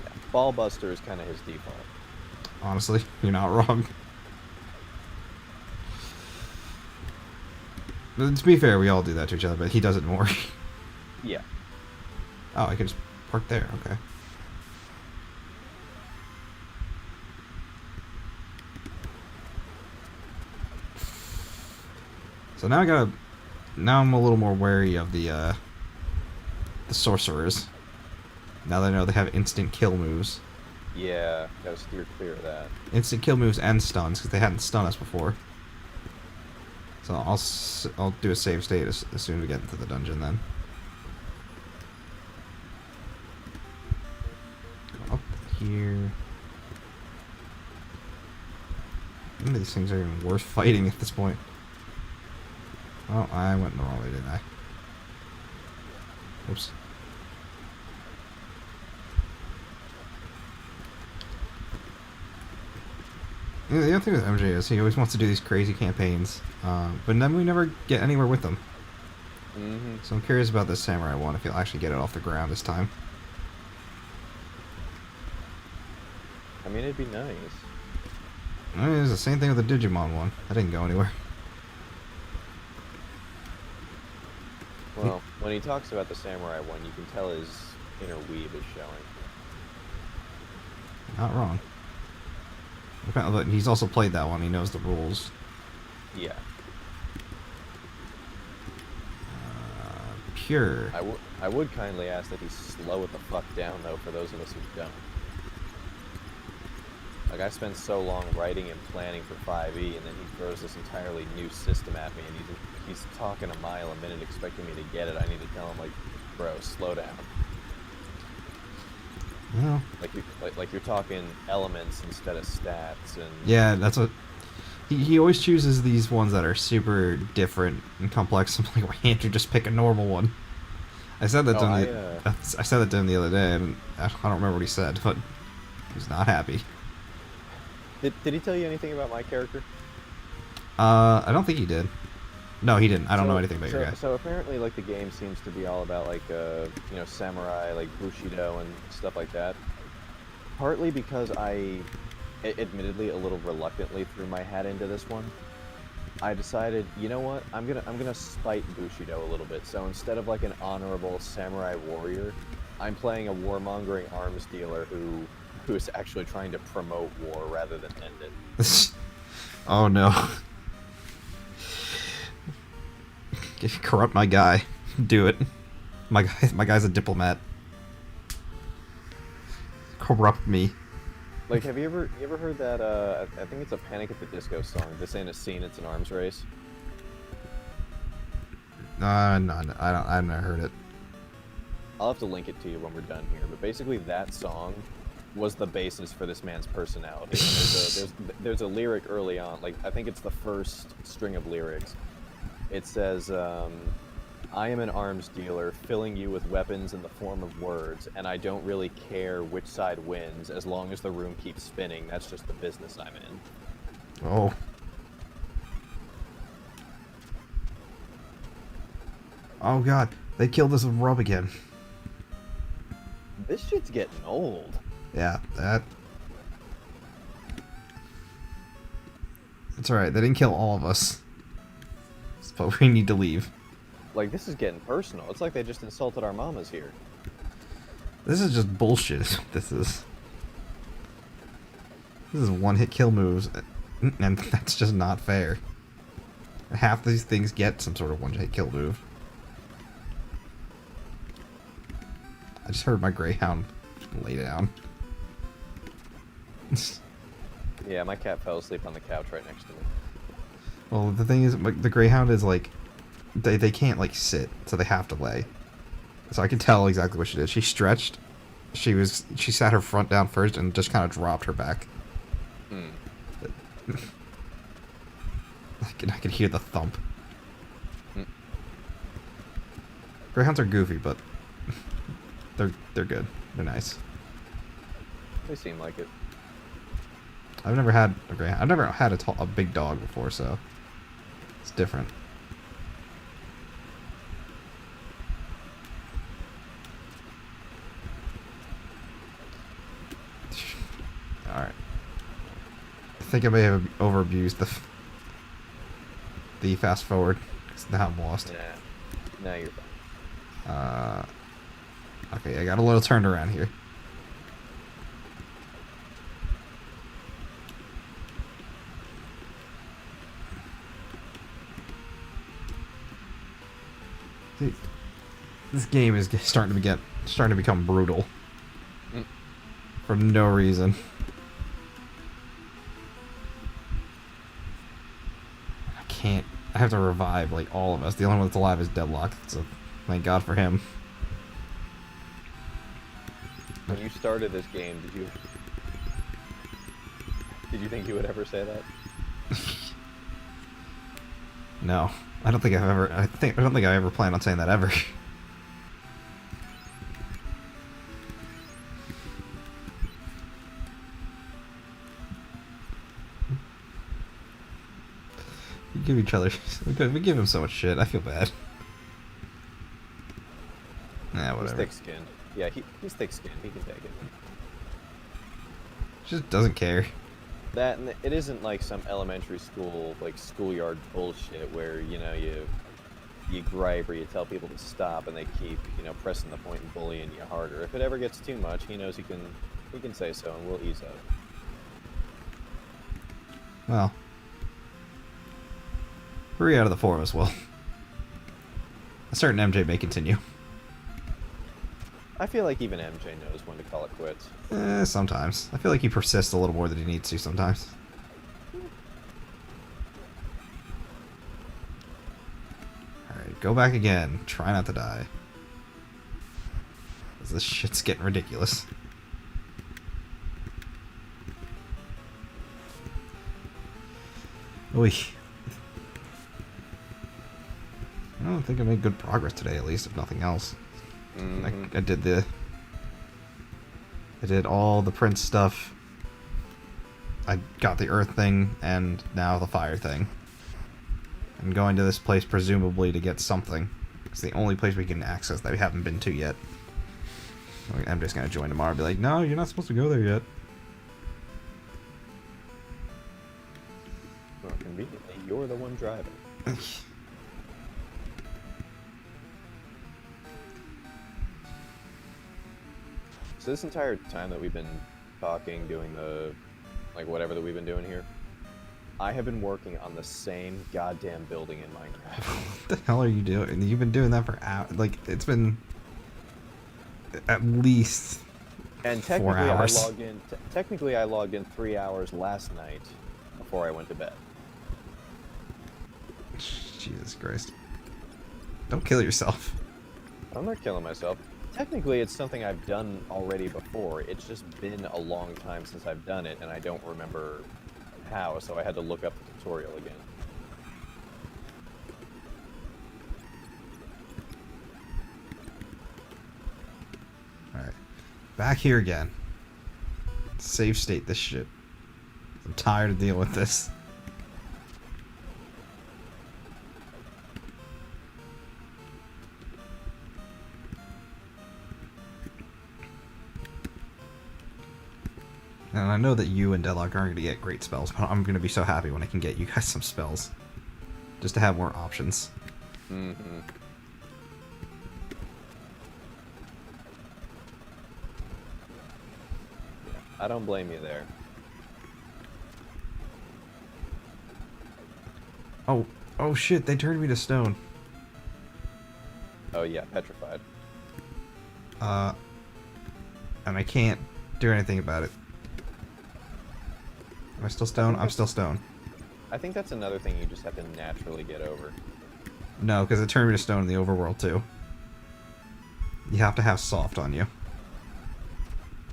Yeah, Ballbuster is kind of his default. Honestly, you're not wrong. But to be fair, we all do that to each other, but he does it more. Yeah. Oh, I could just park there, okay. So now now I'm a little more wary of the sorcerers. Now that I know they have instant kill moves. Yeah, gotta steer clear of that. Instant kill moves and stuns, because they hadn't stunned us before. So I'll do a save state as soon as we get into the dungeon then. Go up here. None of these things are even worth fighting at this point. Oh, I went the wrong way, didn't I? Oops. Yeah, the other thing with MJ is he always wants to do these crazy campaigns, but then we never get anywhere with them. Mm-hmm. So I'm curious about this Samurai one, if he'll actually get it off the ground this time. I mean, it'd be nice. I mean, it's the same thing with the Digimon one. That didn't go anywhere. Well, when he talks about the Samurai one, you can tell his inner weeb is showing. Not wrong. Apparently, he's also played that one. He knows the rules. Yeah. Pure. I would kindly ask that he slow it the fuck down, though, for those of us who don't. Like, I spent so long writing and planning for 5e, and then he throws this entirely new system at me, and he's talking a mile a minute expecting me to get it. I need to tell him, like, bro, slow down. Well, Like you're talking elements instead of stats, and yeah, that's what he always chooses these ones that are super different and complex. I'm like, why can't you just pick a normal one? I said that I said that to him the other day, and I don't remember what he said, but he was not happy. Did he tell you anything about my character? I don't think he did. No, he didn't. I don't know anything about your guy. So apparently, like, the game seems to be all about, like, samurai, like, Bushido and stuff like that. Partly because I, admittedly, a little reluctantly threw my hat into this one. I decided, you know what? I'm gonna spite Bushido a little bit. So instead of, like, an honorable samurai warrior, I'm playing a warmongering arms dealer who is actually trying to promote war rather than end it. Oh no. Corrupt my guy. Do it. My guy's a diplomat. Corrupt me. Like, have you ever heard that? I think it's a Panic at the Disco song. This ain't a scene; it's an arms race. No, I I've never heard it. I'll have to link it to you when we're done here. But basically, that song was the basis for this man's personality. There's a lyric early on. Like, I think it's the first string of lyrics. It says, I am an arms dealer filling you with weapons in the form of words, and I don't really care which side wins as long as the room keeps spinning. That's just the business I'm in. Oh. Oh god, they killed us with rub again. This shit's getting old. Yeah, that... It's alright, they didn't kill all of us. But we need to leave. Like, this is getting personal. It's like they just insulted our mamas here. This is just bullshit. This is one-hit kill moves, and that's just not fair. Half these things get some sort of one-hit kill move. I just heard my Greyhound lay down. Yeah, my cat fell asleep on the couch right next to me. Well, the thing is, the Greyhound is like, they can't like sit, so they have to lay. So I can tell exactly what she did. She stretched. She sat her front down first and just kind of dropped her back. Hmm. I can hear the thump. Hmm. Greyhounds are goofy, but they're good. They're nice. They seem like it. I've never had a Greyhound. I've never had a big dog before, so it's different. Alright. I think I may have over-abused the fast forward, because now I'm lost. Nah. Now you're fine. Okay, I got a little turned around here. See, this game is starting to become brutal. For no reason. I have to revive, like, all of us. The only one that's alive is Deadlock, so thank God for him. When you started this game, did you think you would ever say that? No. I don't think I ever planned on saying that ever. We give each other... We give him so much shit. I feel bad. Nah, whatever. He's thick-skinned. Yeah, he's thick-skinned. He can take it. Just doesn't care. That, and it isn't like some elementary school, like, schoolyard bullshit where, you know, you gripe or you tell people to stop and they keep, you know, pressing the point and bullying you harder. If it ever gets too much, he knows he can say so and we'll ease up. Well... 3 out of the 4 of us will. A certain MJ may continue. I feel like even MJ knows when to call it quits. Sometimes. I feel like he persists a little more than he needs to sometimes. Alright, go back again. Try not to die. 'Cause this shit's getting ridiculous. Oy. I don't think I made good progress today, at least, if nothing else. I did all the Prince stuff. I got the Earth thing, and now the Fire thing. I'm going to this place presumably to get something. It's the only place we can access that we haven't been to yet. I'm just gonna join tomorrow and be like, no, you're not supposed to go there yet. Well, conveniently, you're the one driving. So this entire time that we've been talking, doing the, like, whatever that we've been doing here, I have been working on the same goddamn building in Minecraft. What the hell are you doing? You've been doing that for hours. Like, it's been at least and 4 hours. Technically, I logged in 3 hours last night before I went to bed. Jesus Christ. Don't kill yourself. I'm not killing myself. Technically, it's something I've done already before. It's just been a long time since I've done it, and I don't remember how, so I had to look up the tutorial again. Back here again. Save state this shit. I'm tired of dealing with this. And I know that you and Deadlock aren't going to get great spells, but I'm going to be so happy when I can get you guys some spells. Just to have more options. Mm-hmm. Yeah, I don't blame you there. Oh shit, they turned me to stone. Oh yeah, petrified. And I can't do anything about it. Am I still stone? I'm still stone. I think that's another thing you just have to naturally get over. No, because it turned me to stone in the overworld too. You have to have soft on you.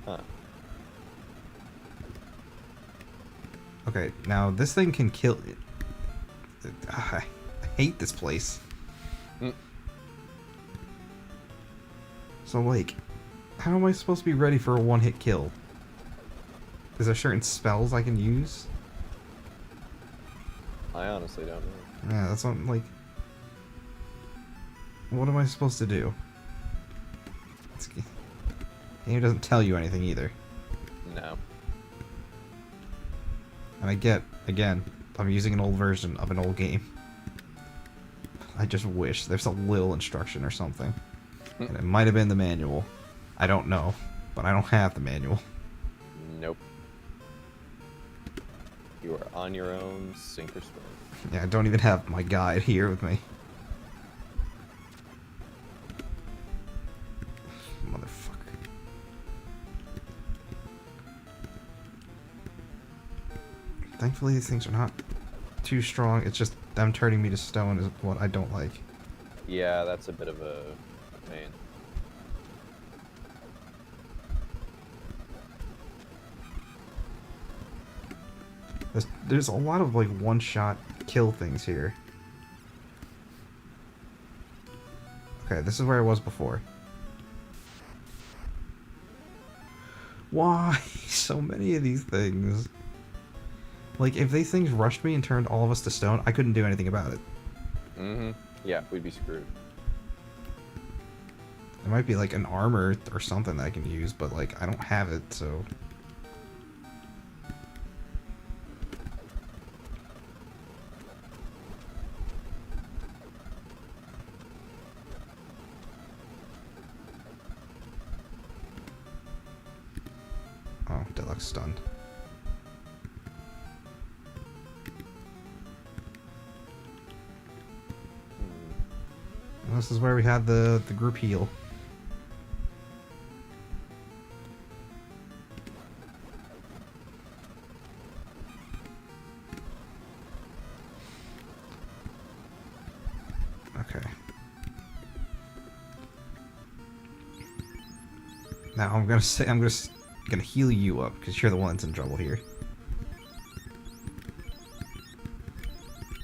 Huh. Okay, now this thing can kill... I hate this place. Mm. So, like, how am I supposed to be ready for a one-hit kill? Is there certain spells I can use? I honestly don't know. Yeah, that's what, like... What am I supposed to do? Game doesn't tell you anything either. No. And I get, again, I'm using an old version of an old game. I just wish there's a little instruction or something. And it might have been the manual. I don't know, but I don't have the manual. Nope. You are on your own, sink or swim. Yeah, I don't even have my guide here with me. Motherfucker. Thankfully, these things are not too strong. It's just them turning me to stone is what I don't like. Yeah, that's a bit of a pain. There's a lot of, like, one-shot kill things here. Okay, this is where I was before. Why so many of these things? Like, if these things rushed me and turned all of us to stone, I couldn't do anything about it. Mm-hmm. Yeah, we'd be screwed. There might be, like, an armor or something that I can use, but, like, I don't have it, so... Oh, Deluxe stunned. This is where we had the group heal. Okay. Now I'm gonna heal you up because you're the one that's in trouble here.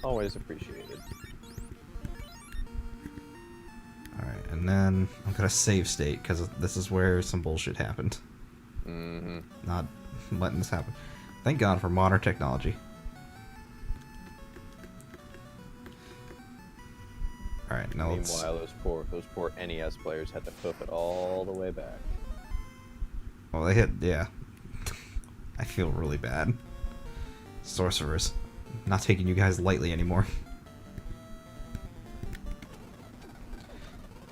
Always appreciated. Alright, and then I'm gonna save state because this is where some bullshit happened. Mm-hmm. Not letting this happen. Thank God for modern technology. Alright, now let's... Meanwhile, those poor NES players had to hoof it all the way back. Well, they hit... yeah. I feel really bad. Sorcerers. Not taking you guys lightly anymore.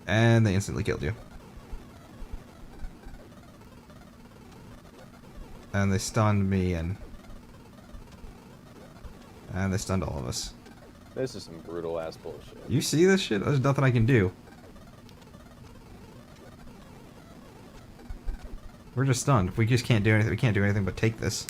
And they instantly killed you. And they stunned me and they stunned all of us. This is some brutal ass bullshit. You see this shit? There's nothing I can do. We're just stunned. We just can't do anything. We can't do anything but take this.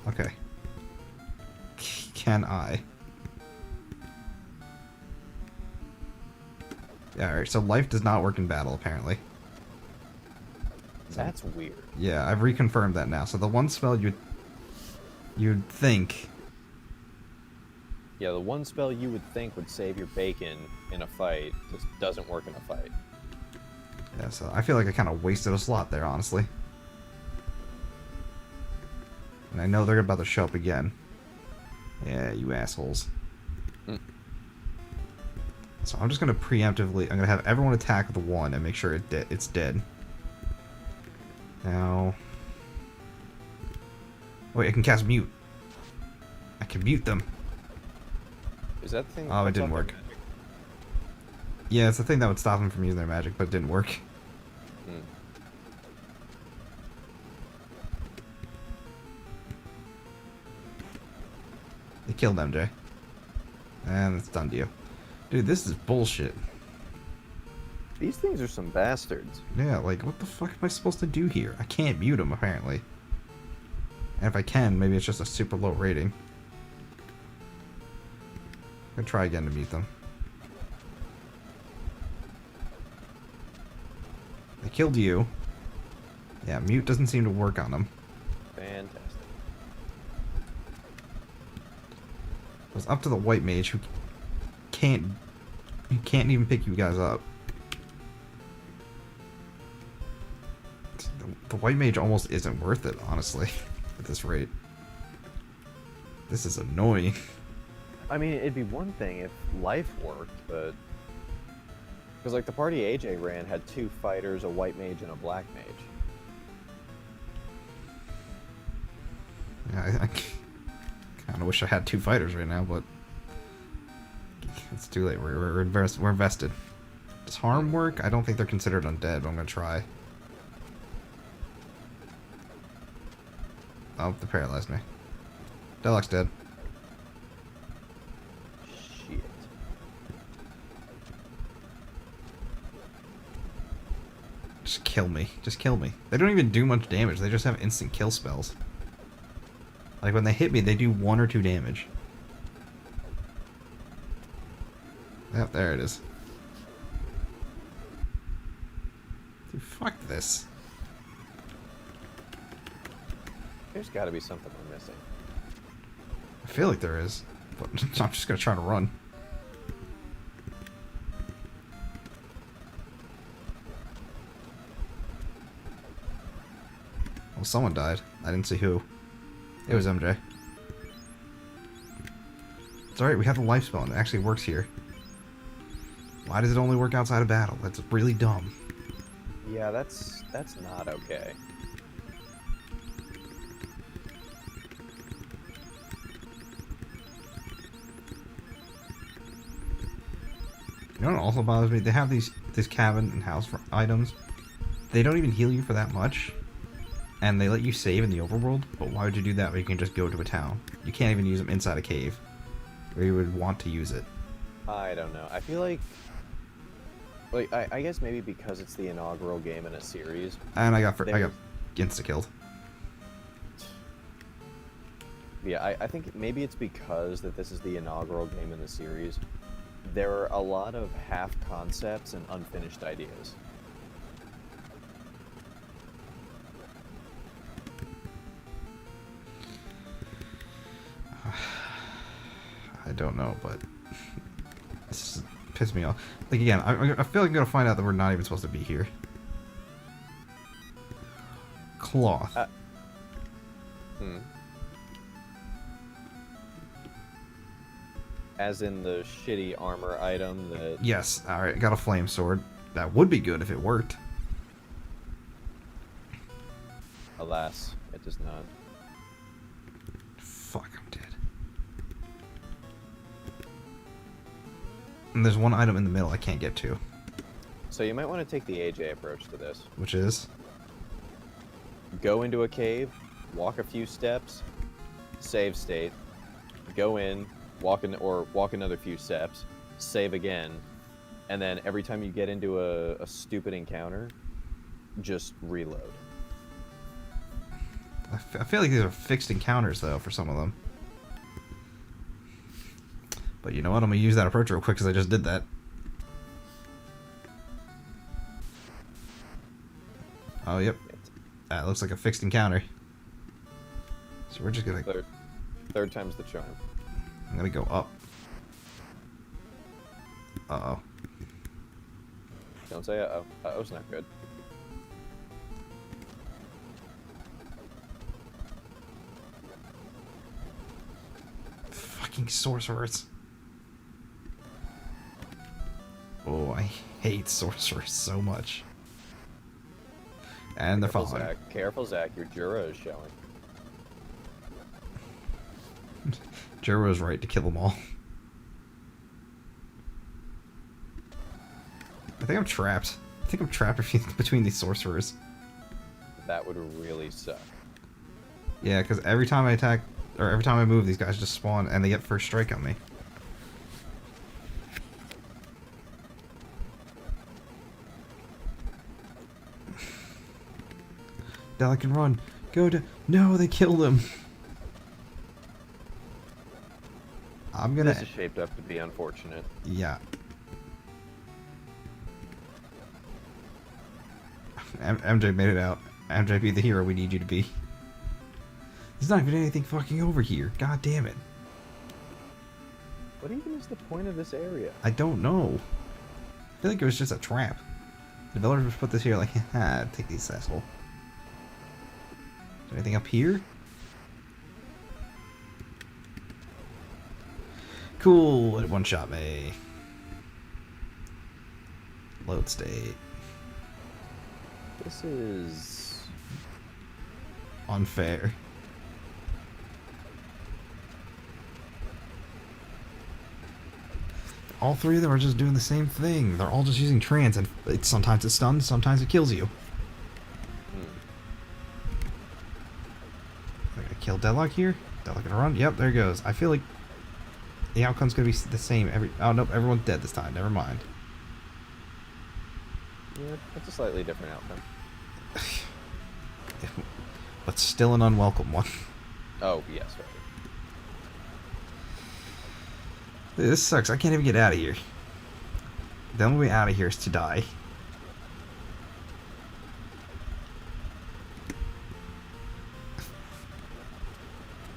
Okay. Can I? Yeah, alright, so life does not work in battle, apparently. That's weird. Yeah, I've reconfirmed that now. So the one spell you... You'd think. Yeah, the one spell you would think would save your bacon in a fight just doesn't work in a fight. Yeah, so I feel like I kind of wasted a slot there, honestly. And I know they're about to show up again. Yeah, you assholes. Mm. So I'm just going to preemptively... I'm going to have everyone attack the one and make sure it's dead. Now... Wait, I can cast mute. I can mute them. Is that the thing? Oh, it that's didn't off their work. magic? Yeah, it's the thing that would stop them from using their magic, but it didn't work. Hmm. They killed MJ. And it's done to you. Dude, this is bullshit. These things are some bastards. Yeah, like, what the fuck am I supposed to do here? I can't mute them, apparently. And if I can, maybe it's just a super low rating. I'm gonna try again to mute them. They killed you. Yeah, mute doesn't seem to work on them. Fantastic. It was up to the white mage who can't even pick you guys up. The white mage almost isn't worth it, honestly, at this rate. This is annoying. I mean, it'd be one thing if life worked, but... Because, like, the party AJ ran had 2 fighters, a white mage, and a black mage. Yeah, I kind of wish I had 2 fighters right now, but it's too late. We're invested. Does harm work? I don't think they're considered undead, but I'm gonna try. Oh, they paralyzed me. Deluxe dead. Shit. Just kill me. Just kill me. They don't even do much damage. They just have instant kill spells. Like, when they hit me, they do 1 or 2 damage. Yep, there it is. Dude, fuck this. There's gotta be something we're missing. I feel like there is, but I'm just gonna try to run. Well, someone died. I didn't see who. It was MJ. It's alright, we have the life spell and it actually works here. Why does it only work outside of battle? That's really dumb. Yeah, that's not okay. You know what also bothers me? They have this cabin and house for items. They don't even heal you for that much. And they let you save in the overworld, but why would you do that when you can just go to a town? You can't even use them inside a cave, where you would want to use it. I don't know. I feel like I guess maybe because it's the inaugural game in a series. And I got insta-killed. Yeah, I think maybe it's because that this is the inaugural game in the series. There are a lot of half concepts and unfinished ideas. I don't know, but this pissed me off. Like, again, I feel like I'm gonna find out that we're not even supposed to be here. Cloth. As in the shitty armor item that... Yes, alright, got a flame sword. That would be good if it worked. Alas, it does not. Fuck, I'm dead. And there's one item in the middle I can't get to. So you might want to take the AJ approach to this. Which is? Go into a cave, walk a few steps, save state, go in, walk another few steps, save again, and then every time you get into a stupid encounter, just reload. I feel like these are fixed encounters, though, for some of them. But you know what? I'm going to use that approach real quick because I just did that. Oh, yep. That looks like a fixed encounter. So we're just going to Third time's the charm. I'm gonna go up. Uh-oh. Don't say uh-oh. Uh-oh's not good. Fucking sorcerers. Oh, I hate sorcerers so much. And they're following. Zach. Careful, Zach. Your Jura is showing. Jura was right to kill them all. I think I'm trapped. I think I'm trapped between these sorcerers. That would really suck. Yeah, because every time I attack, or every time I move, these guys just spawn and they get first strike on me. Now I can run. Go to... No, they killed him. I'm gonna... This is shaped up to be unfortunate. Yeah. MJ made it out. MJ, be the hero we need you to be. There's not even anything fucking over here. God damn it. What even is the point of this area? I don't know. I feel like it was just a trap. The developers put this here like, haha, take these, asshole. Is there anything up here? Cool, it one-shot me. Load state. This is... Unfair. All three of them are just doing the same thing. They're all just using trance, and sometimes it stuns, sometimes it kills you. I'm gonna kill Deadlock here. Deadlock gonna run. Yep, there he goes. I feel like the outcome's gonna be the same every... Oh, nope, everyone's dead this time. Never mind. Yeah, that's a slightly different outcome. But still an unwelcome one. Oh, yes, right. This sucks. I can't even get out of here. The only way out of here is to die.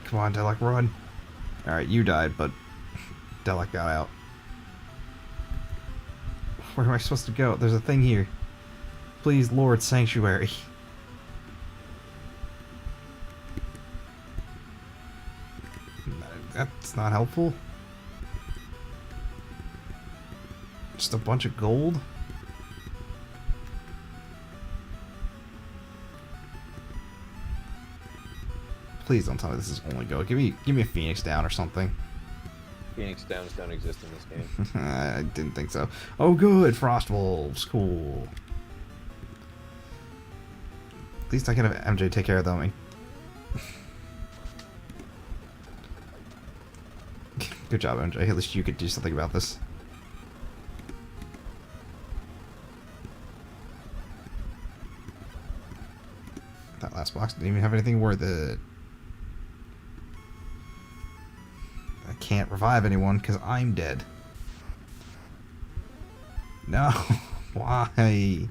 Come on, Deadlock, run. Alright, you died, but Deadlock got out. Where am I supposed to go? There's a thing here. Please, Lord Sanctuary. That's not helpful. Just a bunch of gold? Please don't tell me this is only gold. Give me a Phoenix down or something. Phoenix Downs don't exist in this game. I didn't think so. Oh good, Frost Wolves, cool. At least I can have MJ take care of them. Good job, MJ. At least you could do something about this. That last box didn't even have anything worth it. I can't revive anyone because I'm dead. No, why?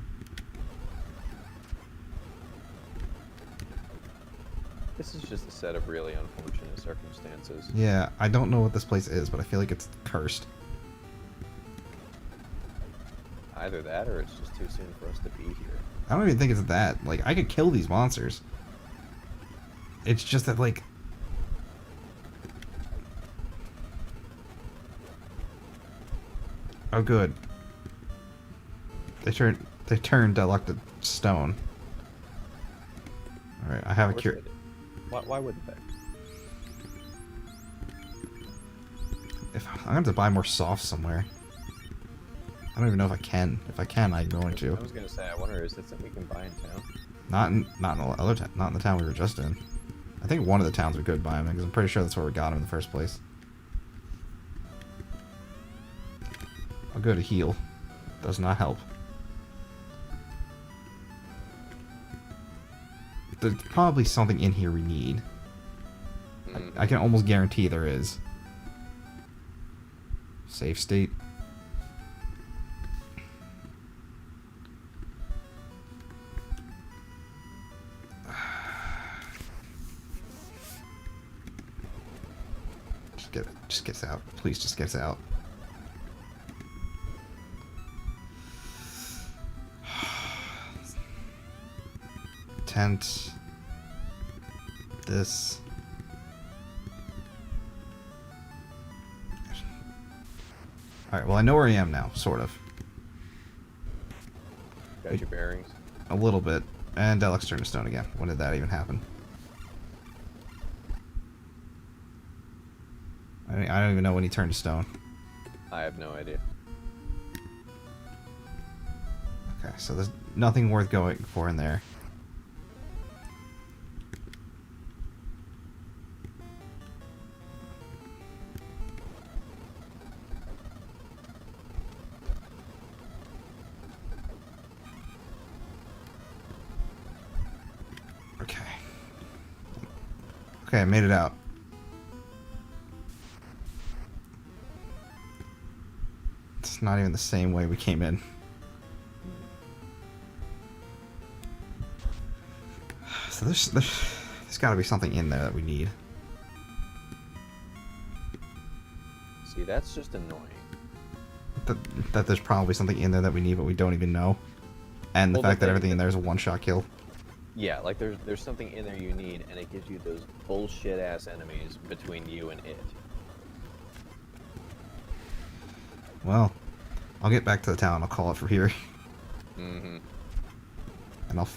This is just a set of really unfortunate circumstances. Yeah, I don't know what this place is, but I feel like it's cursed. Either that or it's just too soon for us to be here. I don't even think it's that. Like, I could kill these monsters. It's just that, like... Oh, good. They turned Deadlock to stone. Alright, I have a cure. Why wouldn't they? If I'm gonna have to buy more soft somewhere. I don't even know if I can. If I can, I'm going to. I was gonna say, I wonder, is that something we can buy in town? Not in the other town. Not in the town we were just in. I think one of the towns we could buy him in, because I'm pretty sure that's where we got him in the first place. I'll go to heal. Does not help. There's probably something in here we need. I can almost guarantee there is. Safe state. Just get us out. Please, just get us out. Tent. This. Alright, well I know where I am now, sort of. Got your bearings. A little bit. And Deluxe turned to stone again. When did that even happen? I don't even know when he turned to stone. I have no idea. Okay, so there's nothing worth going for in there. Okay. Okay, I made it out. It's not even the same way we came in. So there's got to be something in there that we need. See, that's just annoying. That there's probably something in there that we need, but we don't even know. And the Well, fact that thing- everything in there is a one-shot kill. Yeah, like there's something in there you need, and it gives you those bullshit ass enemies between you and it. Well, I'll get back to the town. I'll call it from here, Mm-hmm. and I'll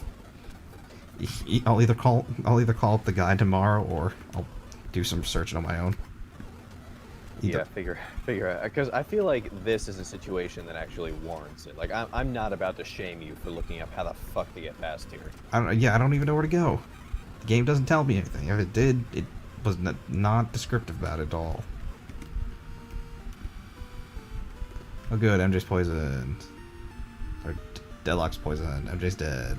either call up the guy tomorrow, or I'll do some searching on my own. Yeah, figure out, because I feel like this is a situation that actually warrants it. Like I'm not about to shame you for looking up how the fuck to get past here. I don't even know where to go. The game doesn't tell me anything. If it did, it was not descriptive about it at all. Oh good, MJ's poisoned. Or Deluxe poisoned. MJ's dead.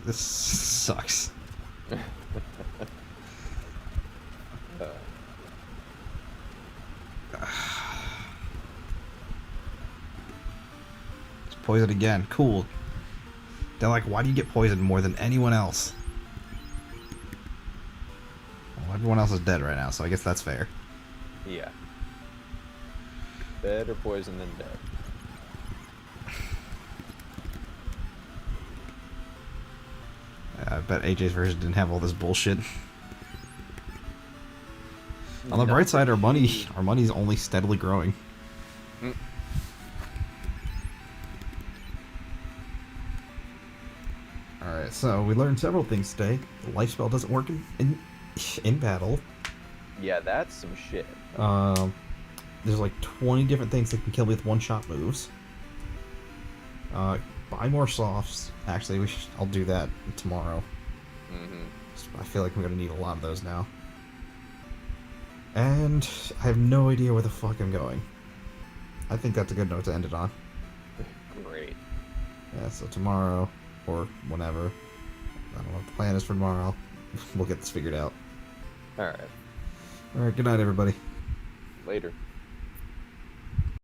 This sucks. It's poisoned again. Cool. They're like, why do you get poisoned more than anyone else? Well, everyone else is dead right now, so I guess that's fair. Yeah. Better poison than dead. I bet AJ's version didn't have all this bullshit. On the bright side, our money's only steadily growing. Mm. Alright, so we learned several things today. The life spell doesn't work in battle. Yeah, that's some shit. There's like 20 different things that can kill me with one-shot moves. Buy more softs. Actually, I'll do that tomorrow. Mm-hmm. I feel like I'm gonna need a lot of those now. And I have no idea where the fuck I'm going. I think that's a good note to end it on. Great. Yeah, so tomorrow, or whenever, I don't know what the plan is for tomorrow. We'll get this figured out. Alright. Alright, good night, everybody. Later.